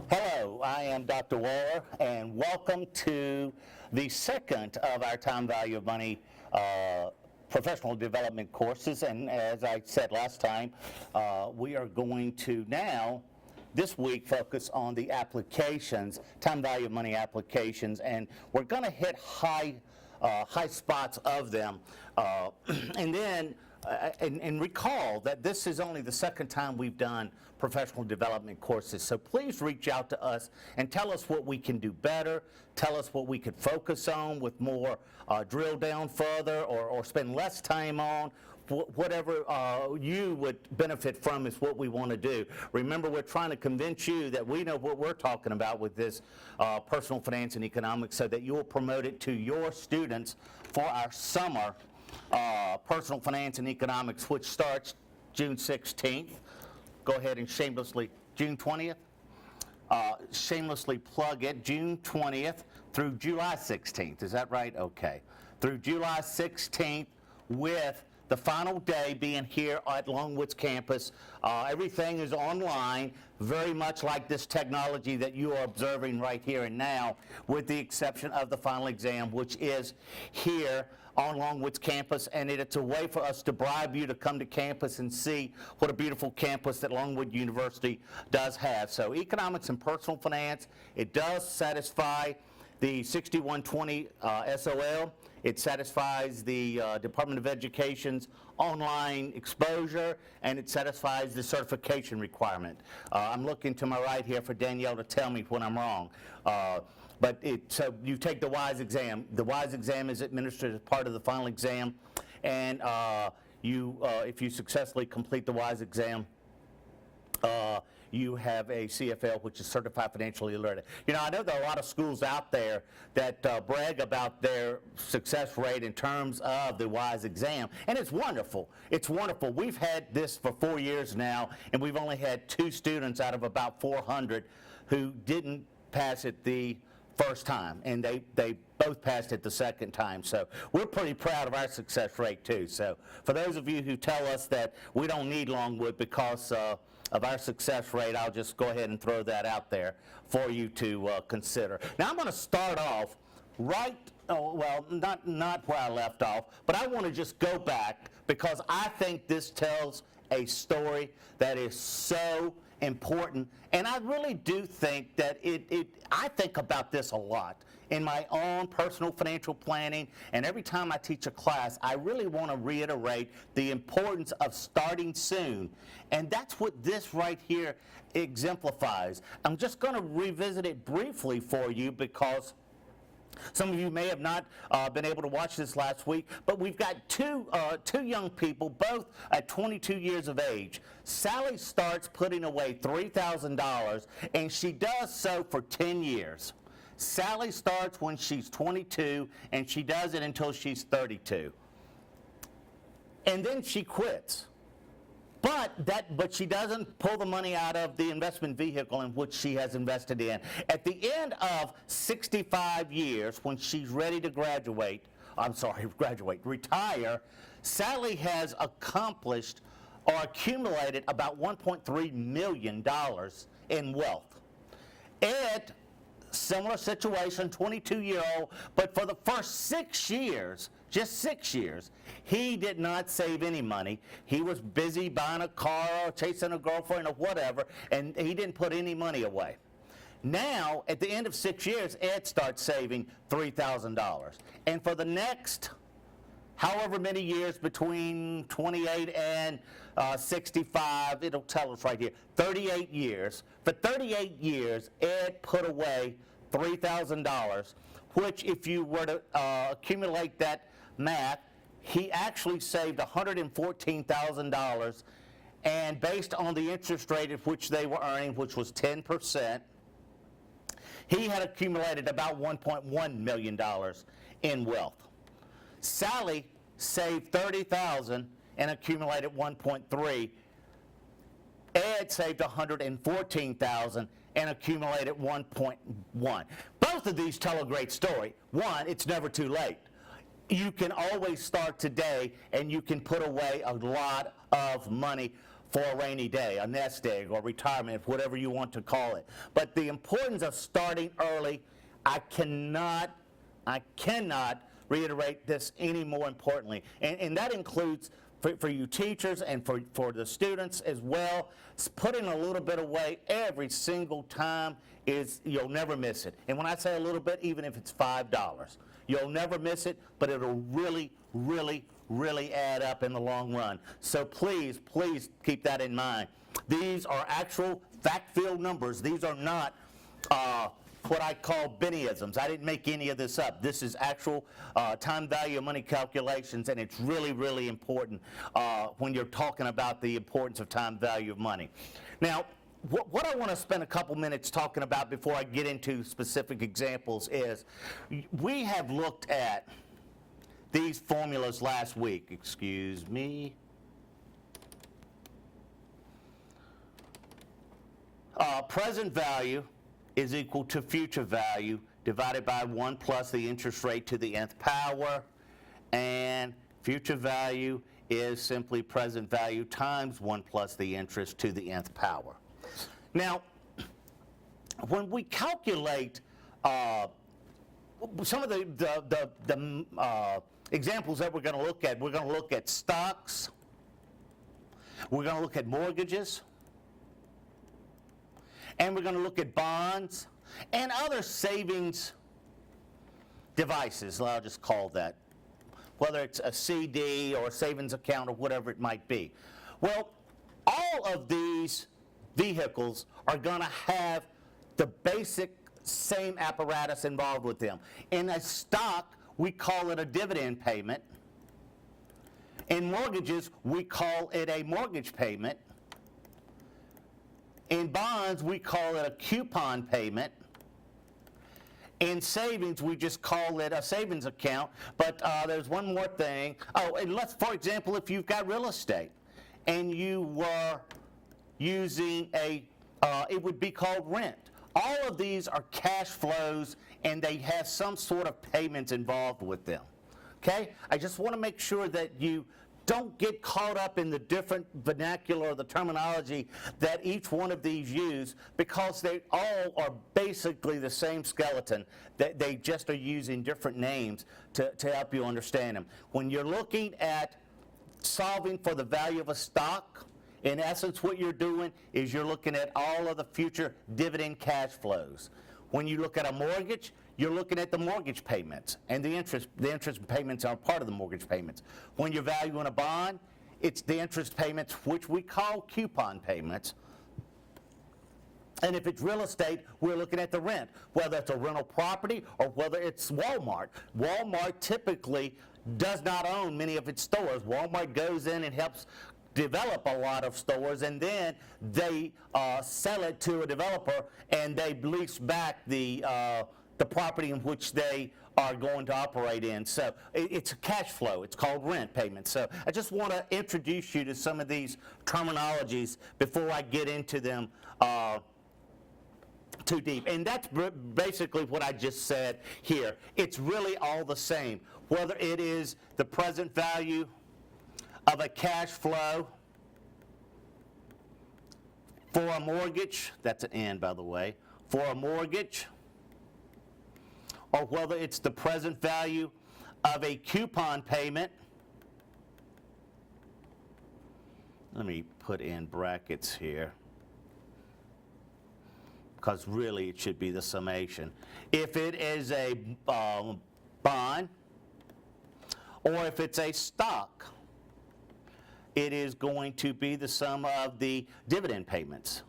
Hello, I am Dr. Waller, and welcome to the second of our Time Value of Money professional development courses. And as I said last time, we are going to now, this week, focus on the applications, time value of money applications, and we're going to hit high spots of them, and then. And recall that this is only the second time we've done professional development courses. So please reach out to us and tell us what we can do better. Tell us what we could focus on with more drill down further or spend less time on. Whatever you would benefit from is what we want to do. Remember, we're trying to convince you that we know what we're talking about with this personal finance and economics so that you'll promote it to your students for our summer personal finance and economics, which starts June 16th. Go ahead and shamelessly, June 20th? Shamelessly plug it, June 20th through July 16th. Is that right? Okay. Through July 16th with the final day being here at Longwoods campus. Everything is online, very much like this technology that you are observing right here and now, with the exception of the final exam, which is here on Longwoods campus, and it's a way for us to bribe you to come to campus and see what a beautiful campus that Longwood University does have. So economics and personal finance, it does satisfy the 6120 SOL. It satisfies the Department of Education's online exposure, and it satisfies the certification requirement. I'm looking to my right here for Danielle to tell me when I'm wrong. So you take the WISE exam. The WISE exam is administered as part of the final exam, and if you successfully complete the WISE exam, you have a CFL, which is Certified Financially Alerted. You know, I know there are a lot of schools out there that brag about their success rate in terms of the WISE exam, and it's wonderful. It's wonderful. We've had this for 4 years now, and we've only had 2 students out of about 400 who didn't pass it the first time, and they both passed it the second time. So we're pretty proud of our success rate too. So for those of you who tell us that we don't need Longwood because of our success rate, I'll just go ahead and throw that out there for you to consider. Now I'm going to start off not where I left off, but I want to just go back because I think this tells a story that is so important, and I really do think that I think about this a lot in my own personal financial planning, and every time I teach a class, I really want to reiterate the importance of starting soon, and that's what this right here exemplifies. I'm just going to revisit it briefly for you because some of you may have not been able to watch this last week, but we've got two young people, both at 22 years of age. Sally starts putting away $3,000, and she does so for 10 years. Sally starts when she's 22, and she does it until she's 32. And then she quits. But she doesn't pull the money out of the investment vehicle in which she has invested in. At the end of 65 years, when she's ready to retire, Sally has accomplished or accumulated about $1.3 million in wealth. Ed, similar situation, 22-year-old, but for the first 6 years, just 6 years, he did not save any money. He was busy buying a car or chasing a girlfriend or whatever, and he didn't put any money away. Now, at the end of 6 years, Ed starts saving $3,000. And for the next however many years between 28 and 65, it'll tell us right here, 38 years. For 38 years, Ed put away $3,000, which if you were to accumulate that math, he actually saved $114,000, and based on the interest rate at which they were earning, which was 10%, he had accumulated about $1.1 million in wealth. Sally saved $30,000 and accumulated $1.3. Ed saved $114,000 and accumulated $1.1. Both of these tell a great story. One, it's never too late. You can always start today, and you can put away a lot of money for a rainy day, a nest egg, or retirement, whatever you want to call it. But the importance of starting early, I cannot reiterate this any more importantly. And that includes for you teachers and for the students as well. Putting a little bit away every single time you'll never miss it. And when I say a little bit, even if it's $5, you'll never miss it, but it'll really, really, really add up in the long run. So please, please keep that in mind. These are actual fact-filled numbers. These are not what I call Bennyisms. I didn't make any of this up. This is actual time value of money calculations, and it's really, really important when you're talking about the importance of time value of money. Now, what I want to spend a couple minutes talking about before I get into specific examples is we have looked at these formulas last week. Excuse me. Present value is equal to future value divided by 1 plus the interest rate to the nth power, and future value is simply present value times 1 plus the interest to the nth power. Now, when we calculate some of the examples that we're going to look at stocks, we're going to look at mortgages, and we're going to look at bonds and other savings devices, I'll just call that, whether it's a CD or a savings account or whatever it might be. Well, all of these vehicles are going to have the basic same apparatus involved with them. In a stock, we call it a dividend payment. In mortgages, we call it a mortgage payment. In bonds, we call it a coupon payment. In savings, we just call it a savings account. But there's one more thing. Oh, and for example, if you've got real estate and you were using it would be called rent. All of these are cash flows, and they have some sort of payments involved with them. Okay? I just want to make sure that you don't get caught up in the different vernacular or the terminology that each one of these use, because they all are basically the same skeleton. They just are using different names to help you understand them. When you're looking at solving for the value of a stock, in essence, what you're doing is you're looking at all of the future dividend cash flows. When you look at a mortgage, you're looking at the mortgage payments, and the interest payments are part of the mortgage payments. When you're valuing a bond, it's the interest payments, which we call coupon payments. And if it's real estate, we're looking at the rent, whether it's a rental property or whether it's Walmart. Walmart typically does not own many of its stores. Walmart goes in and helps develop a lot of stores, and then they sell it to a developer, and they lease back the property in which they are going to operate in. So it's a cash flow. It's called rent payment. So I just want to introduce you to some of these terminologies before I get into them too deep. And that's basically what I just said here. It's really all the same, whether it is the present value of a cash flow for a mortgage, that's an N, by the way, for a mortgage, or whether it's the present value of a coupon payment. Let me put in brackets here, because really it should be the summation. If it is a bond, or if it's a stock, it is going to be the sum of the dividend payments.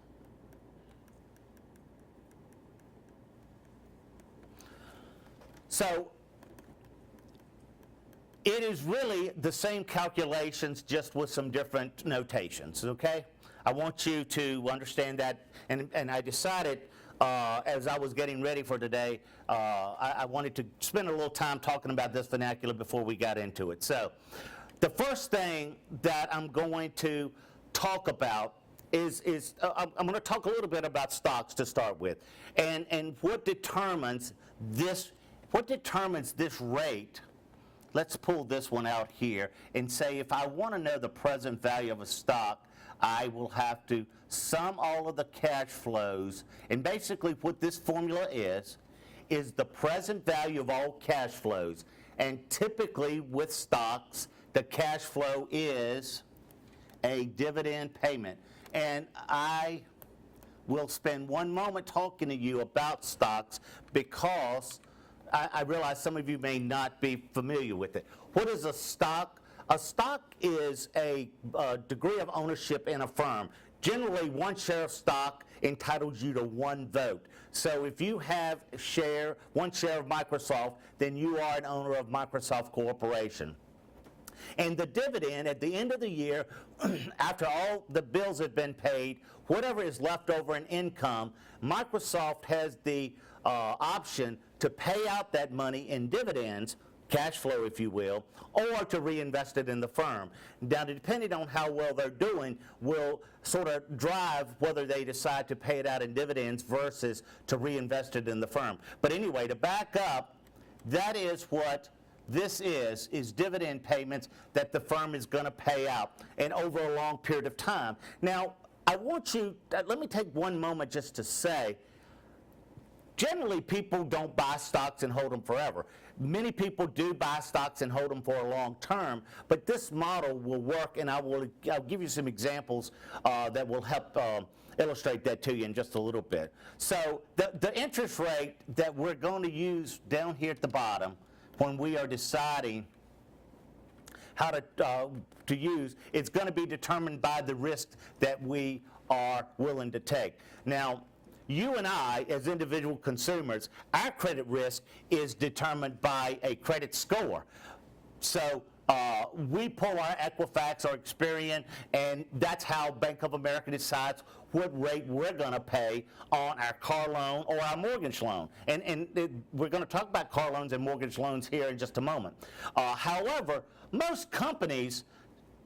So it is really the same calculations, just with some different notations, okay? I want you to understand that, and I decided as I was getting ready for today, I wanted to spend a little time talking about this vernacular before we got into it. So the first thing that I'm going to talk about is I'm going to talk a little bit about stocks to start with, and what determines this rate. Let's pull this one out here and say, if I want to know the present value of a stock, I will have to sum all of the cash flows. And basically what this formula is the present value of all cash flows. And typically with stocks, the cash flow is a dividend payment. And I will spend one moment talking to you about stocks because I realize some of you may not be familiar with it. What is a stock? A stock is a degree of ownership in a firm. Generally, one share of stock entitles you to one vote. So if you have one share of Microsoft, then you are an owner of Microsoft Corporation. And the dividend at the end of the year, after all the bills have been paid, whatever is left over in income, Microsoft has the option to pay out that money in dividends, cash flow if you will, or to reinvest it in the firm. Now, depending on how well they're doing will sort of drive whether they decide to pay it out in dividends versus to reinvest it in the firm. But anyway, to back up, that is what this is dividend payments that the firm is going to pay out and over a long period of time. Now, let me take one moment just to say, generally people don't buy stocks and hold them forever. Many people do buy stocks and hold them for a long term, but this model will work, and I'll give you some examples that will help illustrate that to you in just a little bit. So the interest rate that we're going to use down here at the bottom when we are deciding how to use, it's going to be determined by the risk that we are willing to take. Now, you and I, as individual consumers, our credit risk is determined by a credit score. So we pull our Equifax or Experian, and that's how Bank of America decides what rate we're going to pay on our car loan or our mortgage loan. And we're going to talk about car loans and mortgage loans here in just a moment. However, most companies,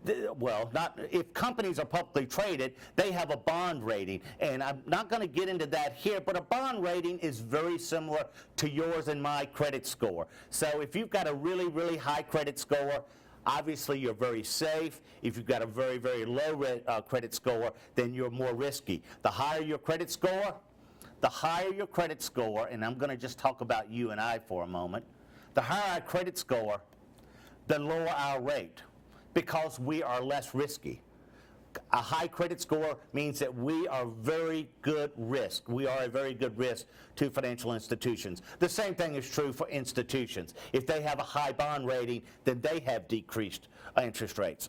if companies are publicly traded, they have a bond rating. And I'm not going to get into that here, but a bond rating is very similar to yours and my credit score. So if you've got a really, really high credit score, obviously you're very safe. If you've got a very, very low credit score, then you're more risky. The higher your credit score, and I'm going to just talk about you and I for a moment, the higher our credit score, the lower our rate, because we are less risky. A high credit score means that we are very good risk. We are a very good risk to financial institutions. The same thing is true for institutions. If they have a high bond rating, then they have decreased interest rates.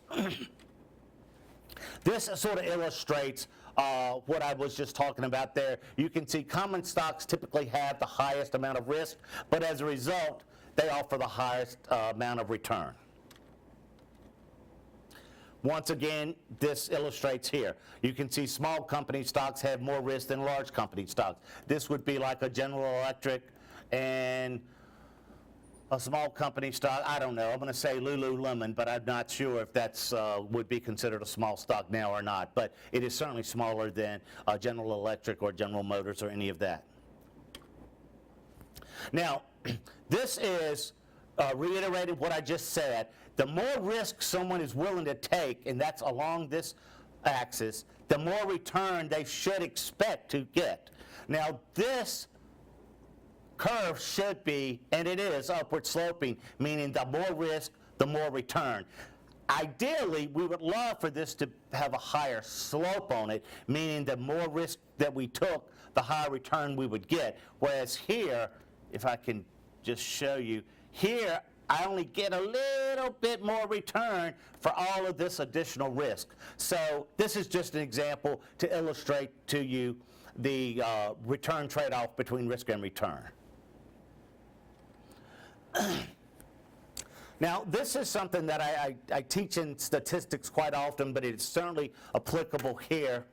This sort of illustrates what I was just talking about there. You can see common stocks typically have the highest amount of risk, but as a result, they offer the highest amount of return. Once again, this illustrates here. You can see small company stocks have more risk than large company stocks. This would be like a General Electric and a small company stock. I don't know. I'm going to say Lululemon, but I'm not sure if that's would be considered a small stock now or not. But it is certainly smaller than General Electric or General Motors or any of that. Now, this is reiterating what I just said. The more risk someone is willing to take, and that's along this axis, the more return they should expect to get. Now, this curve should be, and it is, upward sloping, meaning the more risk, the more return. Ideally, we would love for this to have a higher slope on it, meaning the more risk that we took, the higher return we would get. Whereas here, if I can just show you, here I only get a little bit more return for all of this additional risk. So this is just an example to illustrate to you the return trade-off between risk and return. Now, this is something that I teach in statistics quite often, but it's certainly applicable here.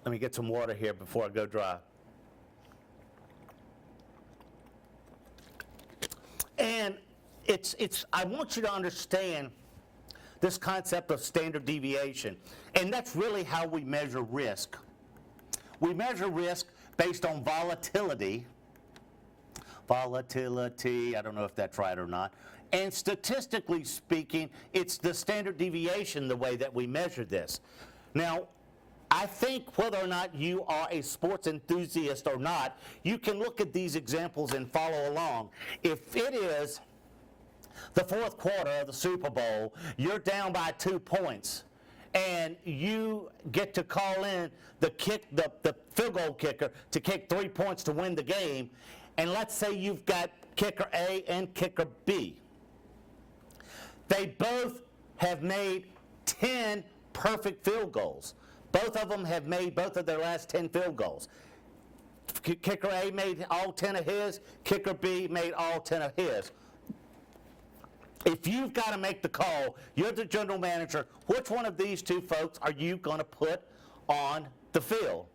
Let me get some water here before I go dry. And I want you to understand this concept of standard deviation. And that's really how we measure risk. We measure risk based on volatility. Volatility, I don't know if that's right or not. And statistically speaking, it's the standard deviation the way that we measure this. Now, I think whether or not you are a sports enthusiast or not, you can look at these examples and follow along. If it is the fourth quarter of the Super Bowl, you're down by 2 points, and you get to call in the field goal kicker to kick 3 points to win the game, and let's say you've got kicker A and kicker B. They both have made 10 perfect field goals. Both of them have made both of their last 10 field goals. Kicker A made all 10 of his, kicker B made all 10 of his. If you've got to make the call, you're the general manager, which one of these two folks are you going to put on the field?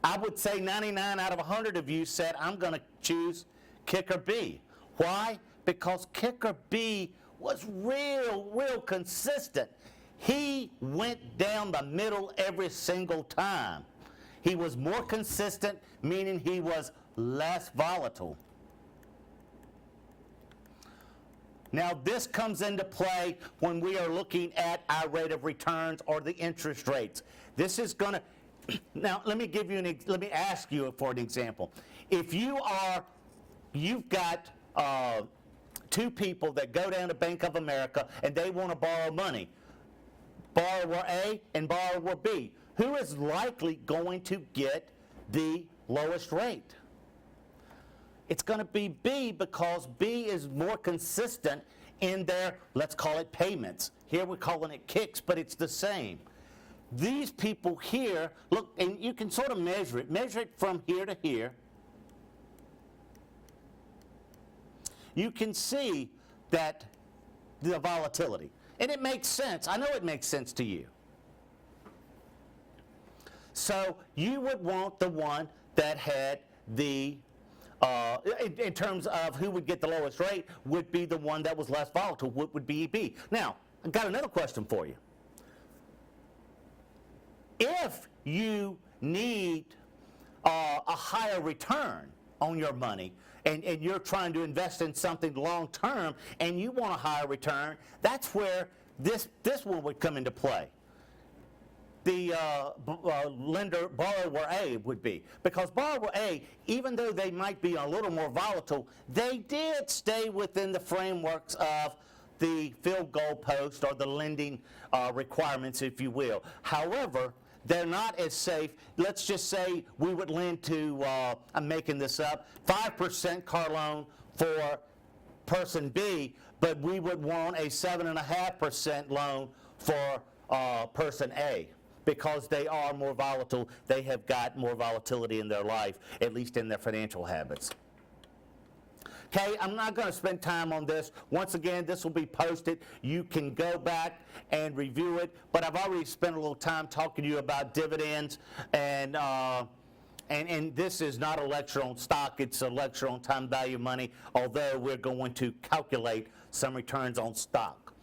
I would say 99 out of 100 of you said, I'm going to choose kicker B. Why? Because kicker B was real consistent. He went down the middle every single time. He was more consistent, meaning he was less volatile. Now, this comes into play when we are looking at our rate of returns or the interest rates. This is going to, now let me ask you for an example. If you've got two people that go down to Bank of America and they want to borrow money, borrower A and borrower B, who is likely going to get the lowest rate? It's going to be B, because B is more consistent in their, let's call it payments. Here we're calling it kicks, but it's the same. These people here, look, and you can sort of measure it from here to here. You can see that the volatility. And it makes sense. I know it makes sense to you. So you would want the one that had the, in terms of who would get the lowest rate, would be the one that was less volatile, would be B. Now, I've got another question for you. If you need a higher return on your money, and you're trying to invest in something long term, and you want a higher return, that's where this one would come into play. The borrower A would be. Because borrower A, even though they might be a little more volatile, they did stay within the frameworks of the field goal post or the lending requirements, if you will. However, they're not as safe. Let's just say we would lend to, I'm making this up, 5% car loan for person B, but we would want a 7.5% loan for person A, because they are more volatile. They have got more volatility in their life, at least in their financial habits. Okay, I'm not going to spend time on this. Once again, this will be posted. You can go back and review it, but I've already spent a little time talking to you about dividends, and this is not a lecture on stock, it's a lecture on time value money, although we're going to calculate some returns on stock.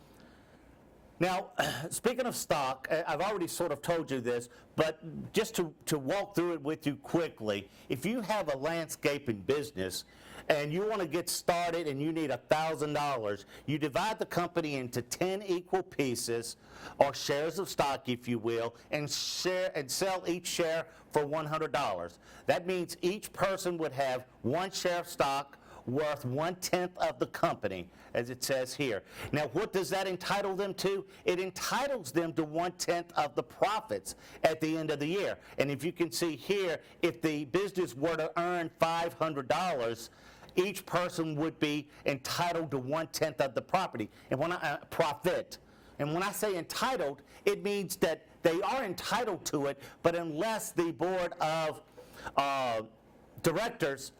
Now, speaking of stock, I've already sort of told you this, but just to walk through it with you quickly, if you have a landscaping business and you want to get started and you need $1,000, you divide the company into 10 equal pieces, or shares of stock, if you will, and sell each share for $100. That means each person would have one share of stock worth 1/10 of the company, as it says here. Now, what does that entitle them to? It entitles them to 1/10 of the profits at the end of the year. And if you can see here, if the business were to earn $500, each person would be entitled to 1/10 of the property, and when profit. And when I say entitled, it means that they are entitled to it, but unless the board of directors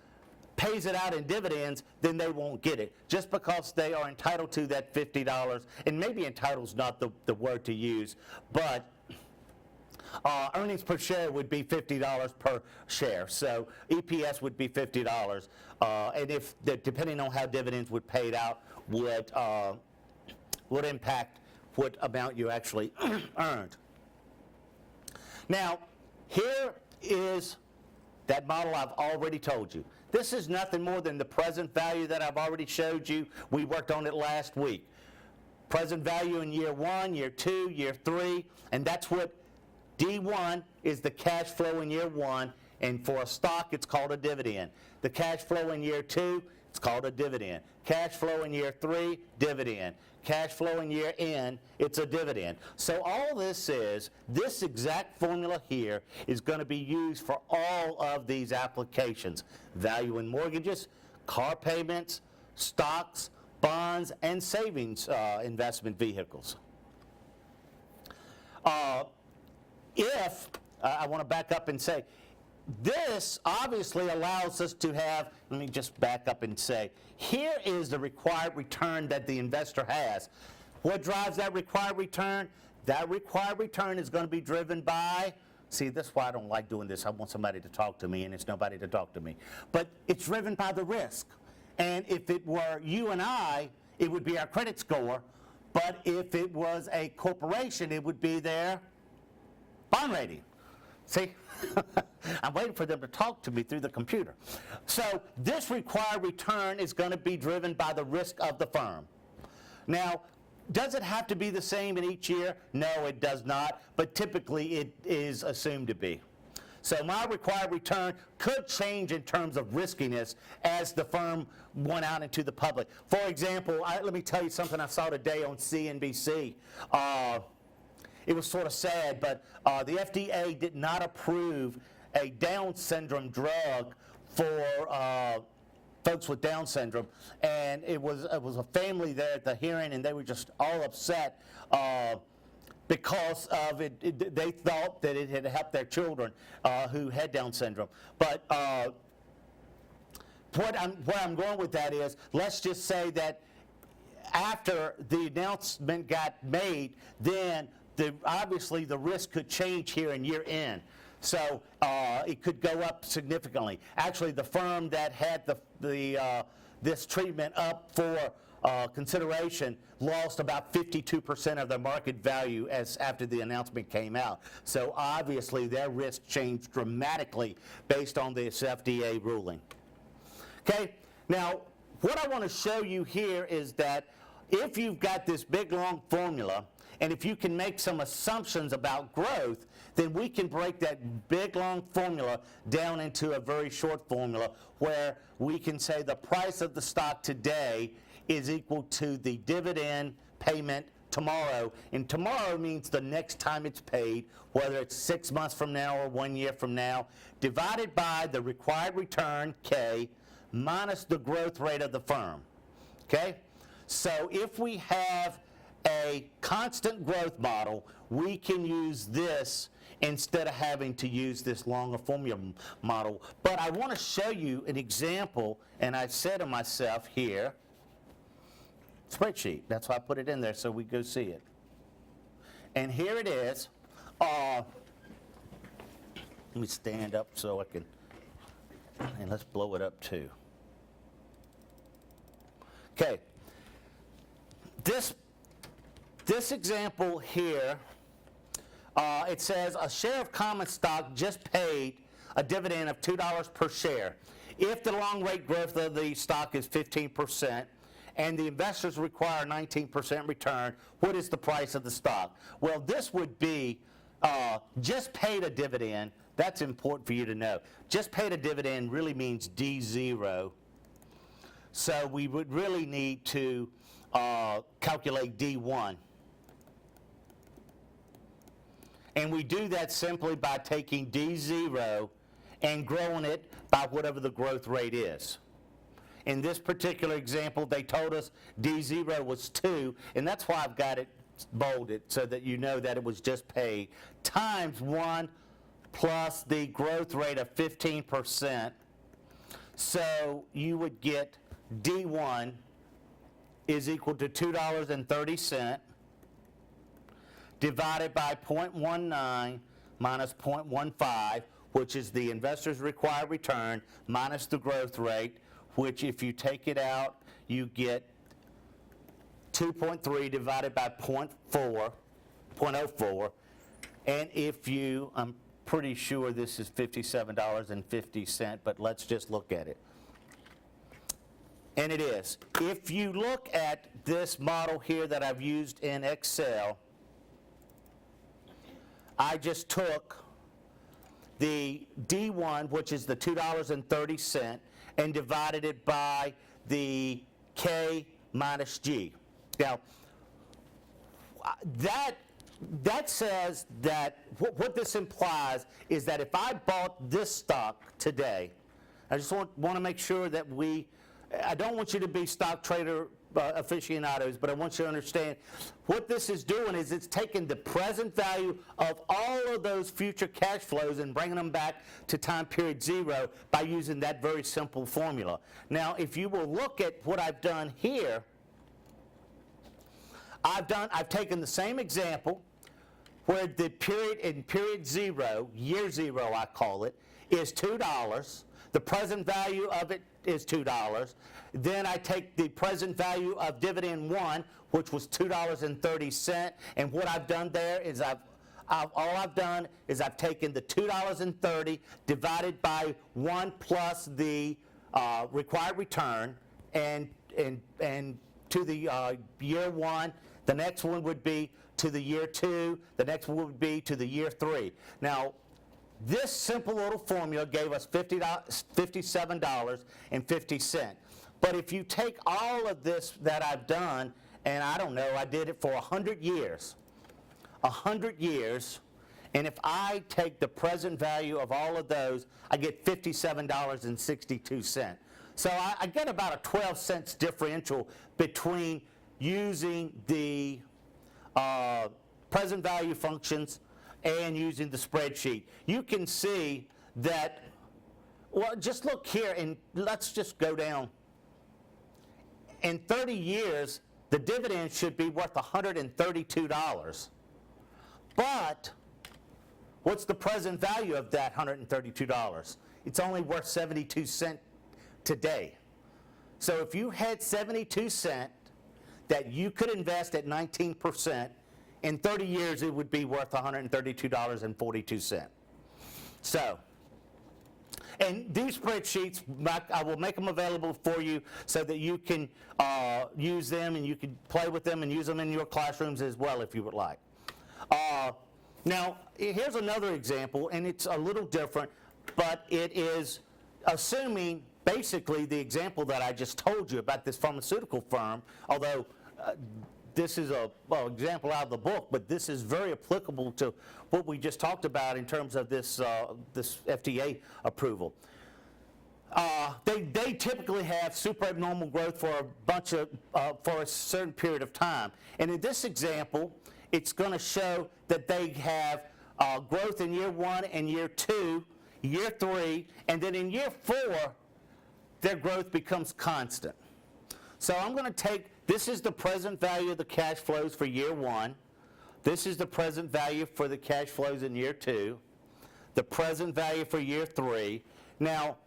pays it out in dividends, then they won't get it. Just because they are entitled to that $50, and maybe entitled is not the word to use, but earnings per share would be $50 per share. So EPS would be $50, and if depending on how dividends would paid out would impact what amount you actually earned. Now, here is That model I've already told you. This is nothing more than the present value that I've already showed you. We worked on it last week. Present value in year 1, year 2, year 3, and that's what D1 is, the cash flow in year 1, and for a stock it's called a dividend. The cash flow in year 2, it's called a dividend. Cash flow in year 3, dividend. Cash flow in year N, it's a dividend. So all this is, this exact formula here is going to be used for all of these applications. Value in mortgages, car payments, stocks, bonds, and savings investment vehicles. I want to back up and say, this obviously allows us to have, let me just back up and say, here is the required return that the investor has. What drives that required return? That required return is going to be driven by, see, that's why I don't like doing this. I want somebody to talk to me, and it's nobody to talk to me. But it's driven by the risk. And if it were you and I, it would be our credit score. But if it was a corporation, it would be their bond rating. See? I'm waiting for them to talk to me through the computer. So this required return is going to be driven by the risk of the firm. Now, does it have to be the same in each year? No, it does not, but typically it is assumed to be. So my required return could change in terms of riskiness as the firm went out into the public. For example, let me tell you something I saw today on CNBC. It was sort of sad, but the FDA did not approve a Down syndrome drug for folks with Down syndrome, and it was a family there at the hearing, and they were just all upset because of it. They thought that it had helped their children who had Down syndrome. But where I'm going with that is, let's just say that after the announcement got made, then obviously the risk could change here in year end. So it could go up significantly. Actually, the firm that had this treatment up for consideration lost about 52% of their market value after the announcement came out. So obviously their risk changed dramatically based on this FDA ruling. Okay, now what I want to show you here is that if you've got this big long formula, and if you can make some assumptions about growth, then we can break that big long formula down into a very short formula where we can say the price of the stock today is equal to the dividend payment tomorrow. And tomorrow means the next time it's paid, whether it's 6 months from now or 1 year from now, divided by the required return, K, minus the growth rate of the firm. Okay? So if we have a constant growth model, we can use this instead of having to use this longer formula model. But I want to show you an example, and I said to myself here, spreadsheet. That's why I put it in there so we go see it. And here it is. Let me stand up so I can, and let's blow it up too. Okay. This example here, it says a share of common stock just paid a dividend of $2 per share. If the long rate growth of the stock is 15% and the investors require 19% return, what is the price of the stock? Well, this would be just paid a dividend. That's important for you to know. Just paid a dividend really means D0. So we would really need to calculate D1. And we do that simply by taking D0 and growing it by whatever the growth rate is. In this particular example, they told us D0 was 2, and that's why I've got it bolded so that you know that it was just paid, times 1 plus the growth rate of 15%. So you would get D1 is equal to $2.30 divided by 0.19 minus 0.15, which is the investor's required return minus the growth rate, which if you take it out, you get 2.3 divided by 0.04. And if you, I'm pretty sure this is $57.50, but let's just look at it. And it is. If you look at this model here that I've used in Excel, I just took the D1, which is the $2.30, and divided it by the K minus G. Now, that says that what this implies is that if I bought this stock today, I just want to make sure that I don't want you to be stock trader aficionados, but I want you to understand what this is doing is it's taking the present value of all of those future cash flows and bringing them back to time period 0 by using that very simple formula. Now, if you will look at what I've done here, I've taken the same example where the period in period 0, year 0 I call it, is $2. The present value of it is $2. Then I take the present value of dividend 1, which was $2.30, and what I've done there is all I've done is I've taken the $2.30 divided by 1 plus the required return, and to the year 1. The next one would be to the year 2. The next one would be to the year 3. Now, this simple little formula gave us $57.50. But if you take all of this that I've done, and I don't know, I did it for 100 years, and if I take the present value of all of those, I get $57.62. So I get about a 12 cents differential between using the present value functions and using the spreadsheet. You can see that, well, just look here and let's just go down. In 30 years, the dividend should be worth $132. But what's the present value of that $132? It's only worth 72 cents today. So if you had 72 cents that you could invest at 19%, in 30 years it would be worth $132.42. So, and these spreadsheets, I will make them available for you so that you can use them and you can play with them and use them in your classrooms as well if you would like. Now, here's another example, and it's a little different, but it is assuming basically the example that I just told you about this pharmaceutical firm, although this is an example out of the book, but this is very applicable to what we just talked about in terms of this FDA approval. They typically have super abnormal growth for for a certain period of time. And in this example, it's going to show that they have growth in year 1 and year 2, year 3, and then in year 4, their growth becomes constant. So I'm going to take, this is the present value of the cash flows for year 1. This is the present value for the cash flows in year 2. The present value for year 3. Now,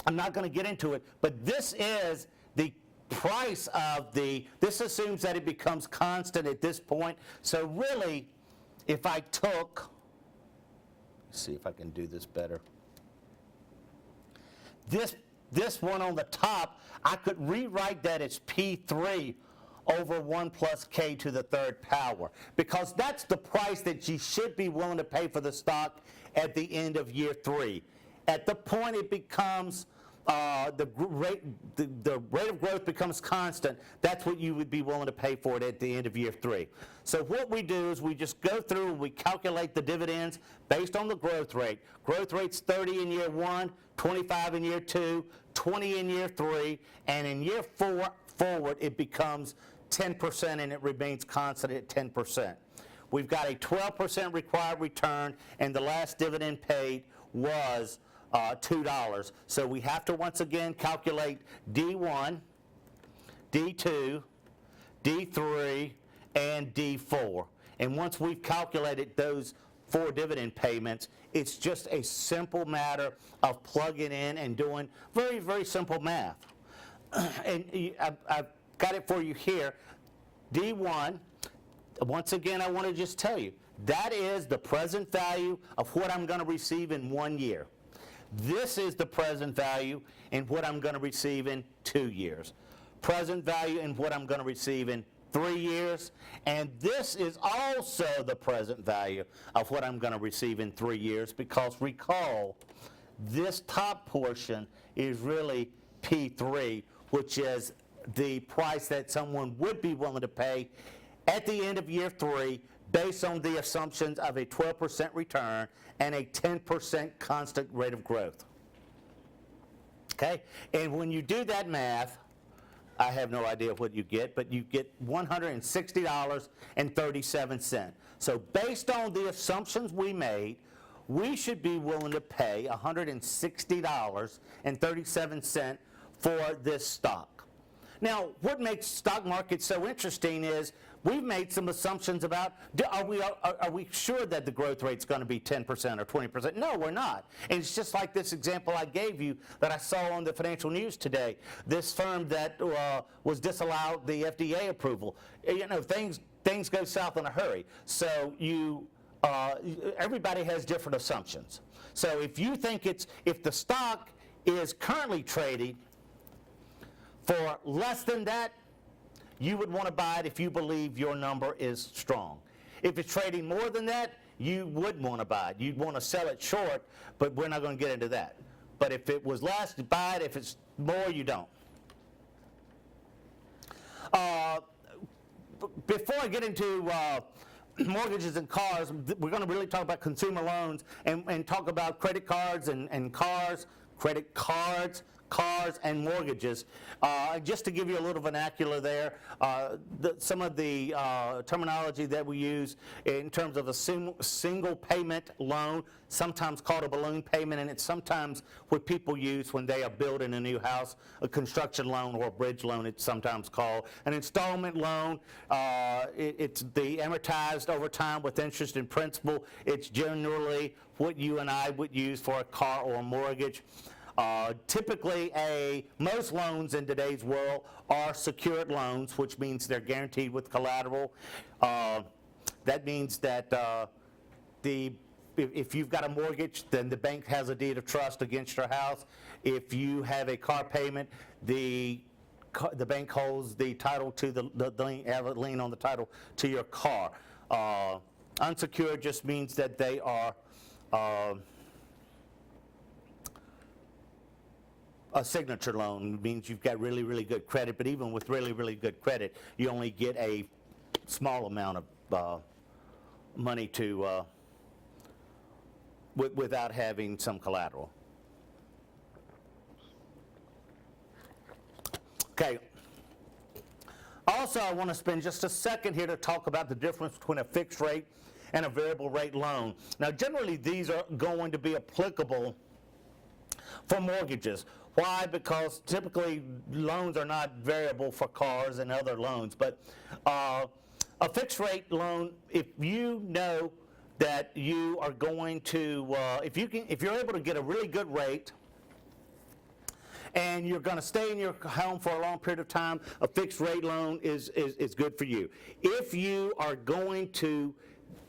I'm not going to get into it, but this is the price of this assumes that it becomes constant at this point. So really, if I took, let's see if I can do this better. This one on the top, I could rewrite that as P3 over 1 plus K to the 3rd power, because that's the price that you should be willing to pay for the stock at the end of year 3. At the point it becomes, the rate of growth becomes constant, that's what you would be willing to pay for it at the end of year 3. So what we do is we just go through and we calculate the dividends based on the growth rate. Growth rate's 30 in year 1, 25 in year 2, 20 in year 3, and in year 4 forward it becomes 10% and it remains constant at 10%. We've got a 12% required return, and the last dividend paid was $2. So we have to once again calculate D1, D2, D3, and D4. And once we've calculated those 4 dividend payments, it's just a simple matter of plugging in and doing very, very simple math. And I've got it for you here. D1, once again, I want to just tell you, That is the present value of what I'm going to receive in 1 year. This is the present value in what I'm going to receive in 2 years. Present value in what I'm going to receive in 3 years. And this is also the present value of what I'm going to receive in 3 years, because recall, this top portion is really P3, which is the price that someone would be willing to pay at the end of year 3, based on the assumptions of a 12% return and a 10% constant rate of growth. Okay? And when you do that math, I have no idea what you get, but you get $160.37. So based on the assumptions we made, we should be willing to pay $160.37 for this stock. Now, what makes stock market so interesting is we've made some assumptions about, are we sure that the growth rate's going to be 10% or 20%? No, we're not. And it's just like this example I gave you that I saw on the financial news today. This firm that was disallowed the FDA approval. You know, things go south in a hurry. So everybody has different assumptions. So if you think if the stock is currently trading for less than that, you would want to buy it if you believe your number is strong. If it's trading more than that, you would want to buy it. You'd want to sell it short, but we're not going to get into that. But if it was less, buy it. If it's more, you don't. Before I get into mortgages and cars, we're going to really talk about consumer loans and talk about credit cards and cars, credit cards, cars, and mortgages. Just to give you a little vernacular there, some of the terminology that we use in terms of a single payment loan, sometimes called a balloon payment, and it's sometimes what people use when they are building a new house, a construction loan or a bridge loan, it's sometimes called. An installment loan, it's the amortized over time with interest and principal. It's generally what you and I would use for a car or a mortgage. Typically, most loans in today's world are secured loans, which means they're guaranteed with collateral. That means that if you've got a mortgage, then the bank has a deed of trust against your house. If you have a car payment, the bank holds the title to the lien on the title to your car. Unsecured just means that they are a signature loan. Means you've got really, really good credit, but even with really, really good credit, you only get a small amount of money to without having some collateral. Okay. Also, I want to spend just a second here to talk about the difference between a fixed rate and a variable rate loan. Now, generally, these are going to be applicable for mortgages. Why? Because typically loans are not variable for cars and other loans. But a fixed rate loan, if you know that you are going to, if you're able to get a really good rate and you're going to stay in your home for a long period of time, a fixed rate loan is good for you. If you are going to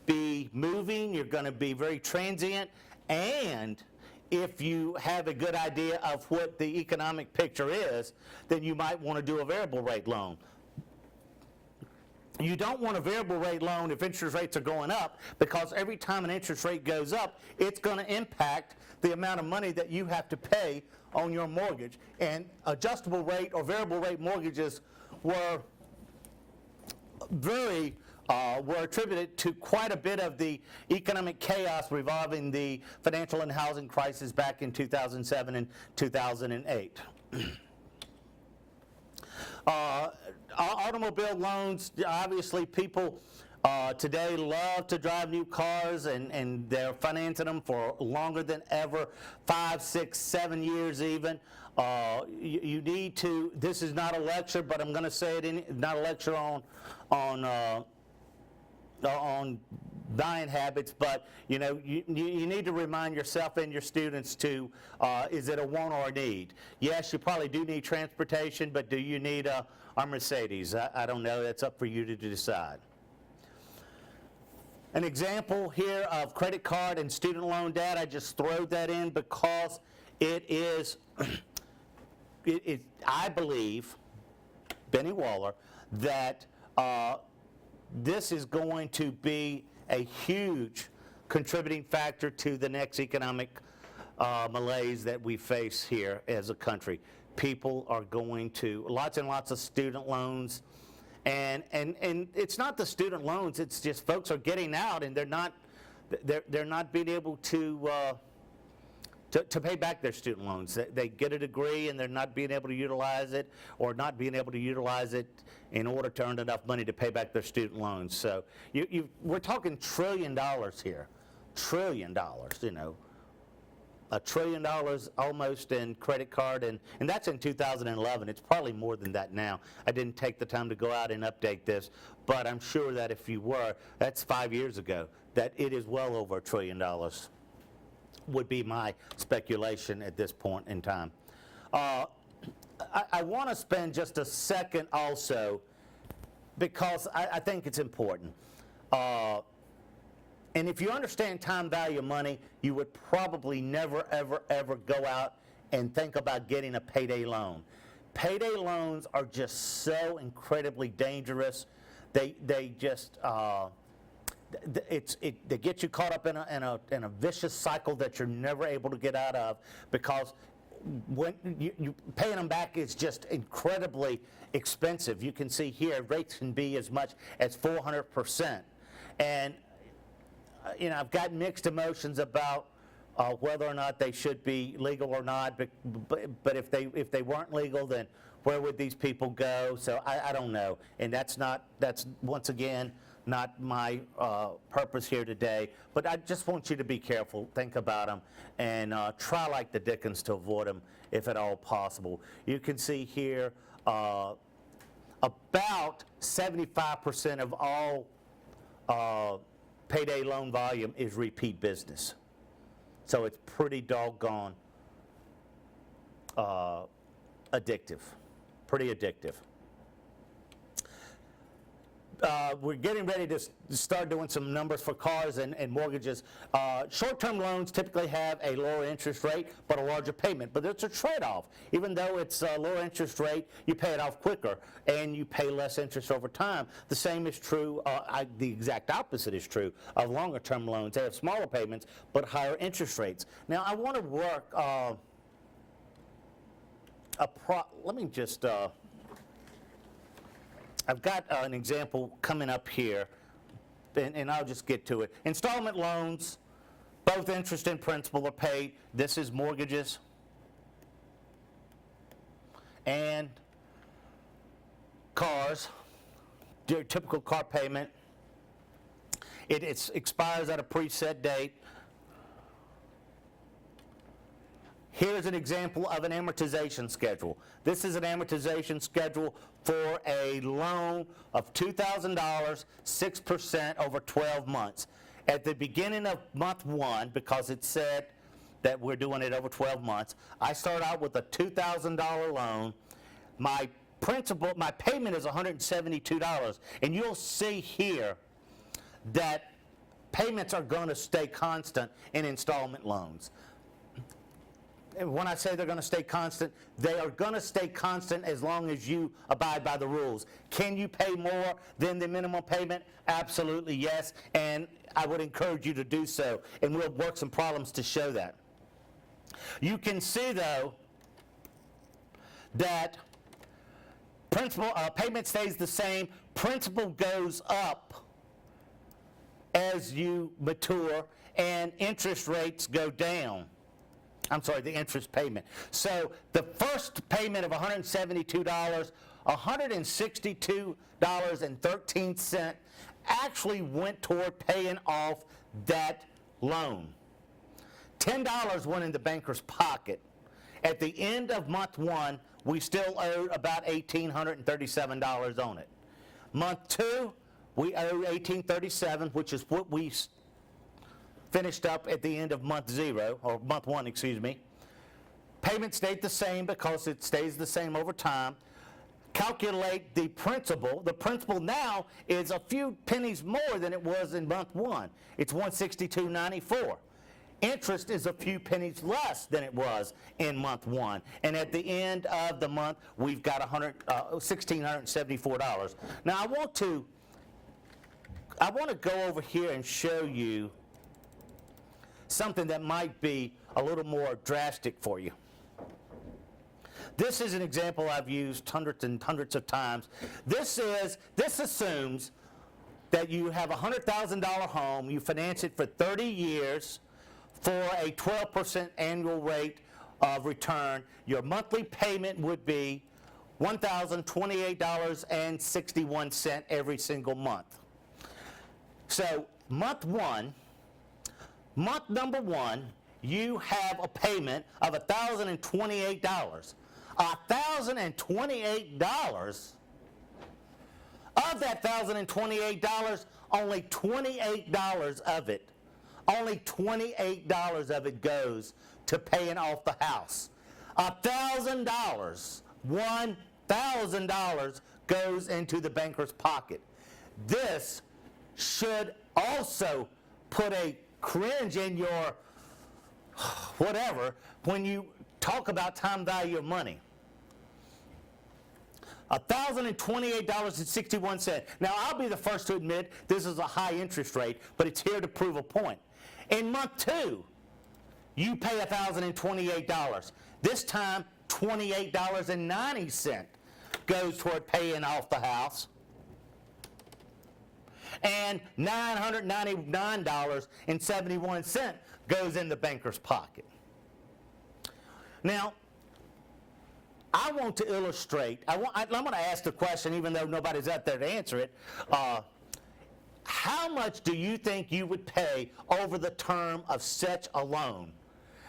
be moving, you're going to be very transient, and if you have a good idea of what the economic picture is, then you might want to do a variable rate loan. You don't want a variable rate loan if interest rates are going up, because every time an interest rate goes up, it's going to impact the amount of money that you have to pay on your mortgage. And adjustable rate or variable rate mortgages were attributed to quite a bit of the economic chaos revolving the financial and housing crisis back in 2007 and 2008. Automobile loans, obviously people today love to drive new cars, and they're financing them for longer than ever, 5, 6, 7 years even. You need to, this is not a lecture, but I'm going to say it, not a lecture on buying habits, but you need to remind yourself and your students to, is it a want or a need? Yes, you probably do need transportation, but do you need a Mercedes? I don't know. That's up for you to decide. An example here of credit card and student loan debt, I just throw that in because it is, I believe, Benny Waller, that this is going to be a huge contributing factor to the next economic malaise that we face here as a country. People are going to, lots and lots of student loans, and it's not the student loans, it's just folks are getting out and they're not being able to pay back their student loans. They get a degree and they're not being able to utilize it, or not being able to utilize it in order to earn enough money to pay back their student loans. So we're talking $1 trillion here, $1 trillion, you know. $1 trillion almost in credit card, and that's in 2011. It's probably more than that now. I didn't take the time to go out and update this, but I'm sure that if you were, that's 5 years ago, that it is well over $1 trillion, would be my speculation at this point in time. I want to spend just a second also, because I think it's important. And if you understand time value of money, you would probably never, ever, ever go out and think about getting a payday loan. Payday loans are just so incredibly dangerous. They just they get you caught up in a vicious cycle that you're never able to get out of, because when you paying them back is just incredibly expensive. You can see here rates can be as much as 400%, and you know, I've got mixed emotions about whether or not they should be legal or not, but if they weren't legal, then where would these people go? So I don't know, and that's once again not my purpose here today. But I just want you to be careful, think about them, and try like the dickens to avoid them if at all possible. You can see here about 75% of all payday loan volume is repeat business. So it's pretty doggone addictive, pretty addictive. We're getting ready to start doing some numbers for cars and mortgages. Short-term loans typically have a lower interest rate but a larger payment, but it's a trade-off. Even though it's a lower interest rate, you pay it off quicker and you pay less interest over time. The same is true, the exact opposite is true of longer-term loans. They have smaller payments but higher interest rates. Now I want to work let me just I've got an example coming up here, and I'll just get to it. Installment loans, both interest and principal are paid. This is mortgages. And cars, your typical car payment. It expires at a preset date. Here's an example of an amortization schedule. This is an amortization schedule for a loan of $2,000, 6% over 12 months. At the beginning of month one, because it said that we're doing it over 12 months, I start out with a $2,000 loan. My payment is $172, and you'll see here that payments are going to stay constant in installment loans. When I say they're going to stay constant, they are going to stay constant as long as you abide by the rules. Can you pay more than the minimum payment? Absolutely yes, and I would encourage you to do so, and we'll work some problems to show that. You can see, though, that principal payment stays the same, principal goes up as you mature, and interest rates go down. I'm sorry, the interest payment. So the first payment of $172, $162.13 actually went toward paying off that loan. $10 went in the banker's pocket. At the end of month one, we still owed about $1,837 on it. Month two, we owed $1,837, which is what we finished up at the end of month zero, or month one, excuse me. Payment stayed the same because it stays the same over time. calculate the principal. The principal now is a few pennies more than it was in month one. It's $162.94. Interest is a few pennies less than it was in month one. And at the end of the month, we've got $1,674. Now, I want to go over here and show you something that might be a little more drastic for you. This is an example I've used hundreds and hundreds of times. This assumes that you have a $100,000 home, you finance it for 30 years for a 12% annual rate of return. Your monthly payment would be $1,028.61 every single month. So month number one, you have a payment of $1,028. $1,028? Of that $1,028, only $28 of it goes to paying off the house. $1,000 goes into the banker's pocket. This should also put a cringe in your whatever when you talk about time value of money. $1,028.61. Now, I'll be the first to admit this is a high interest rate, but it's here to prove a point. In month two, you pay $1,028. This time, $28.90 goes toward paying off the house, and $999.71 goes in the banker's pocket. Now, I want to illustrate, I'm going to ask the question, even though nobody's out there to answer it. How much do you think you would pay over the term of such a loan?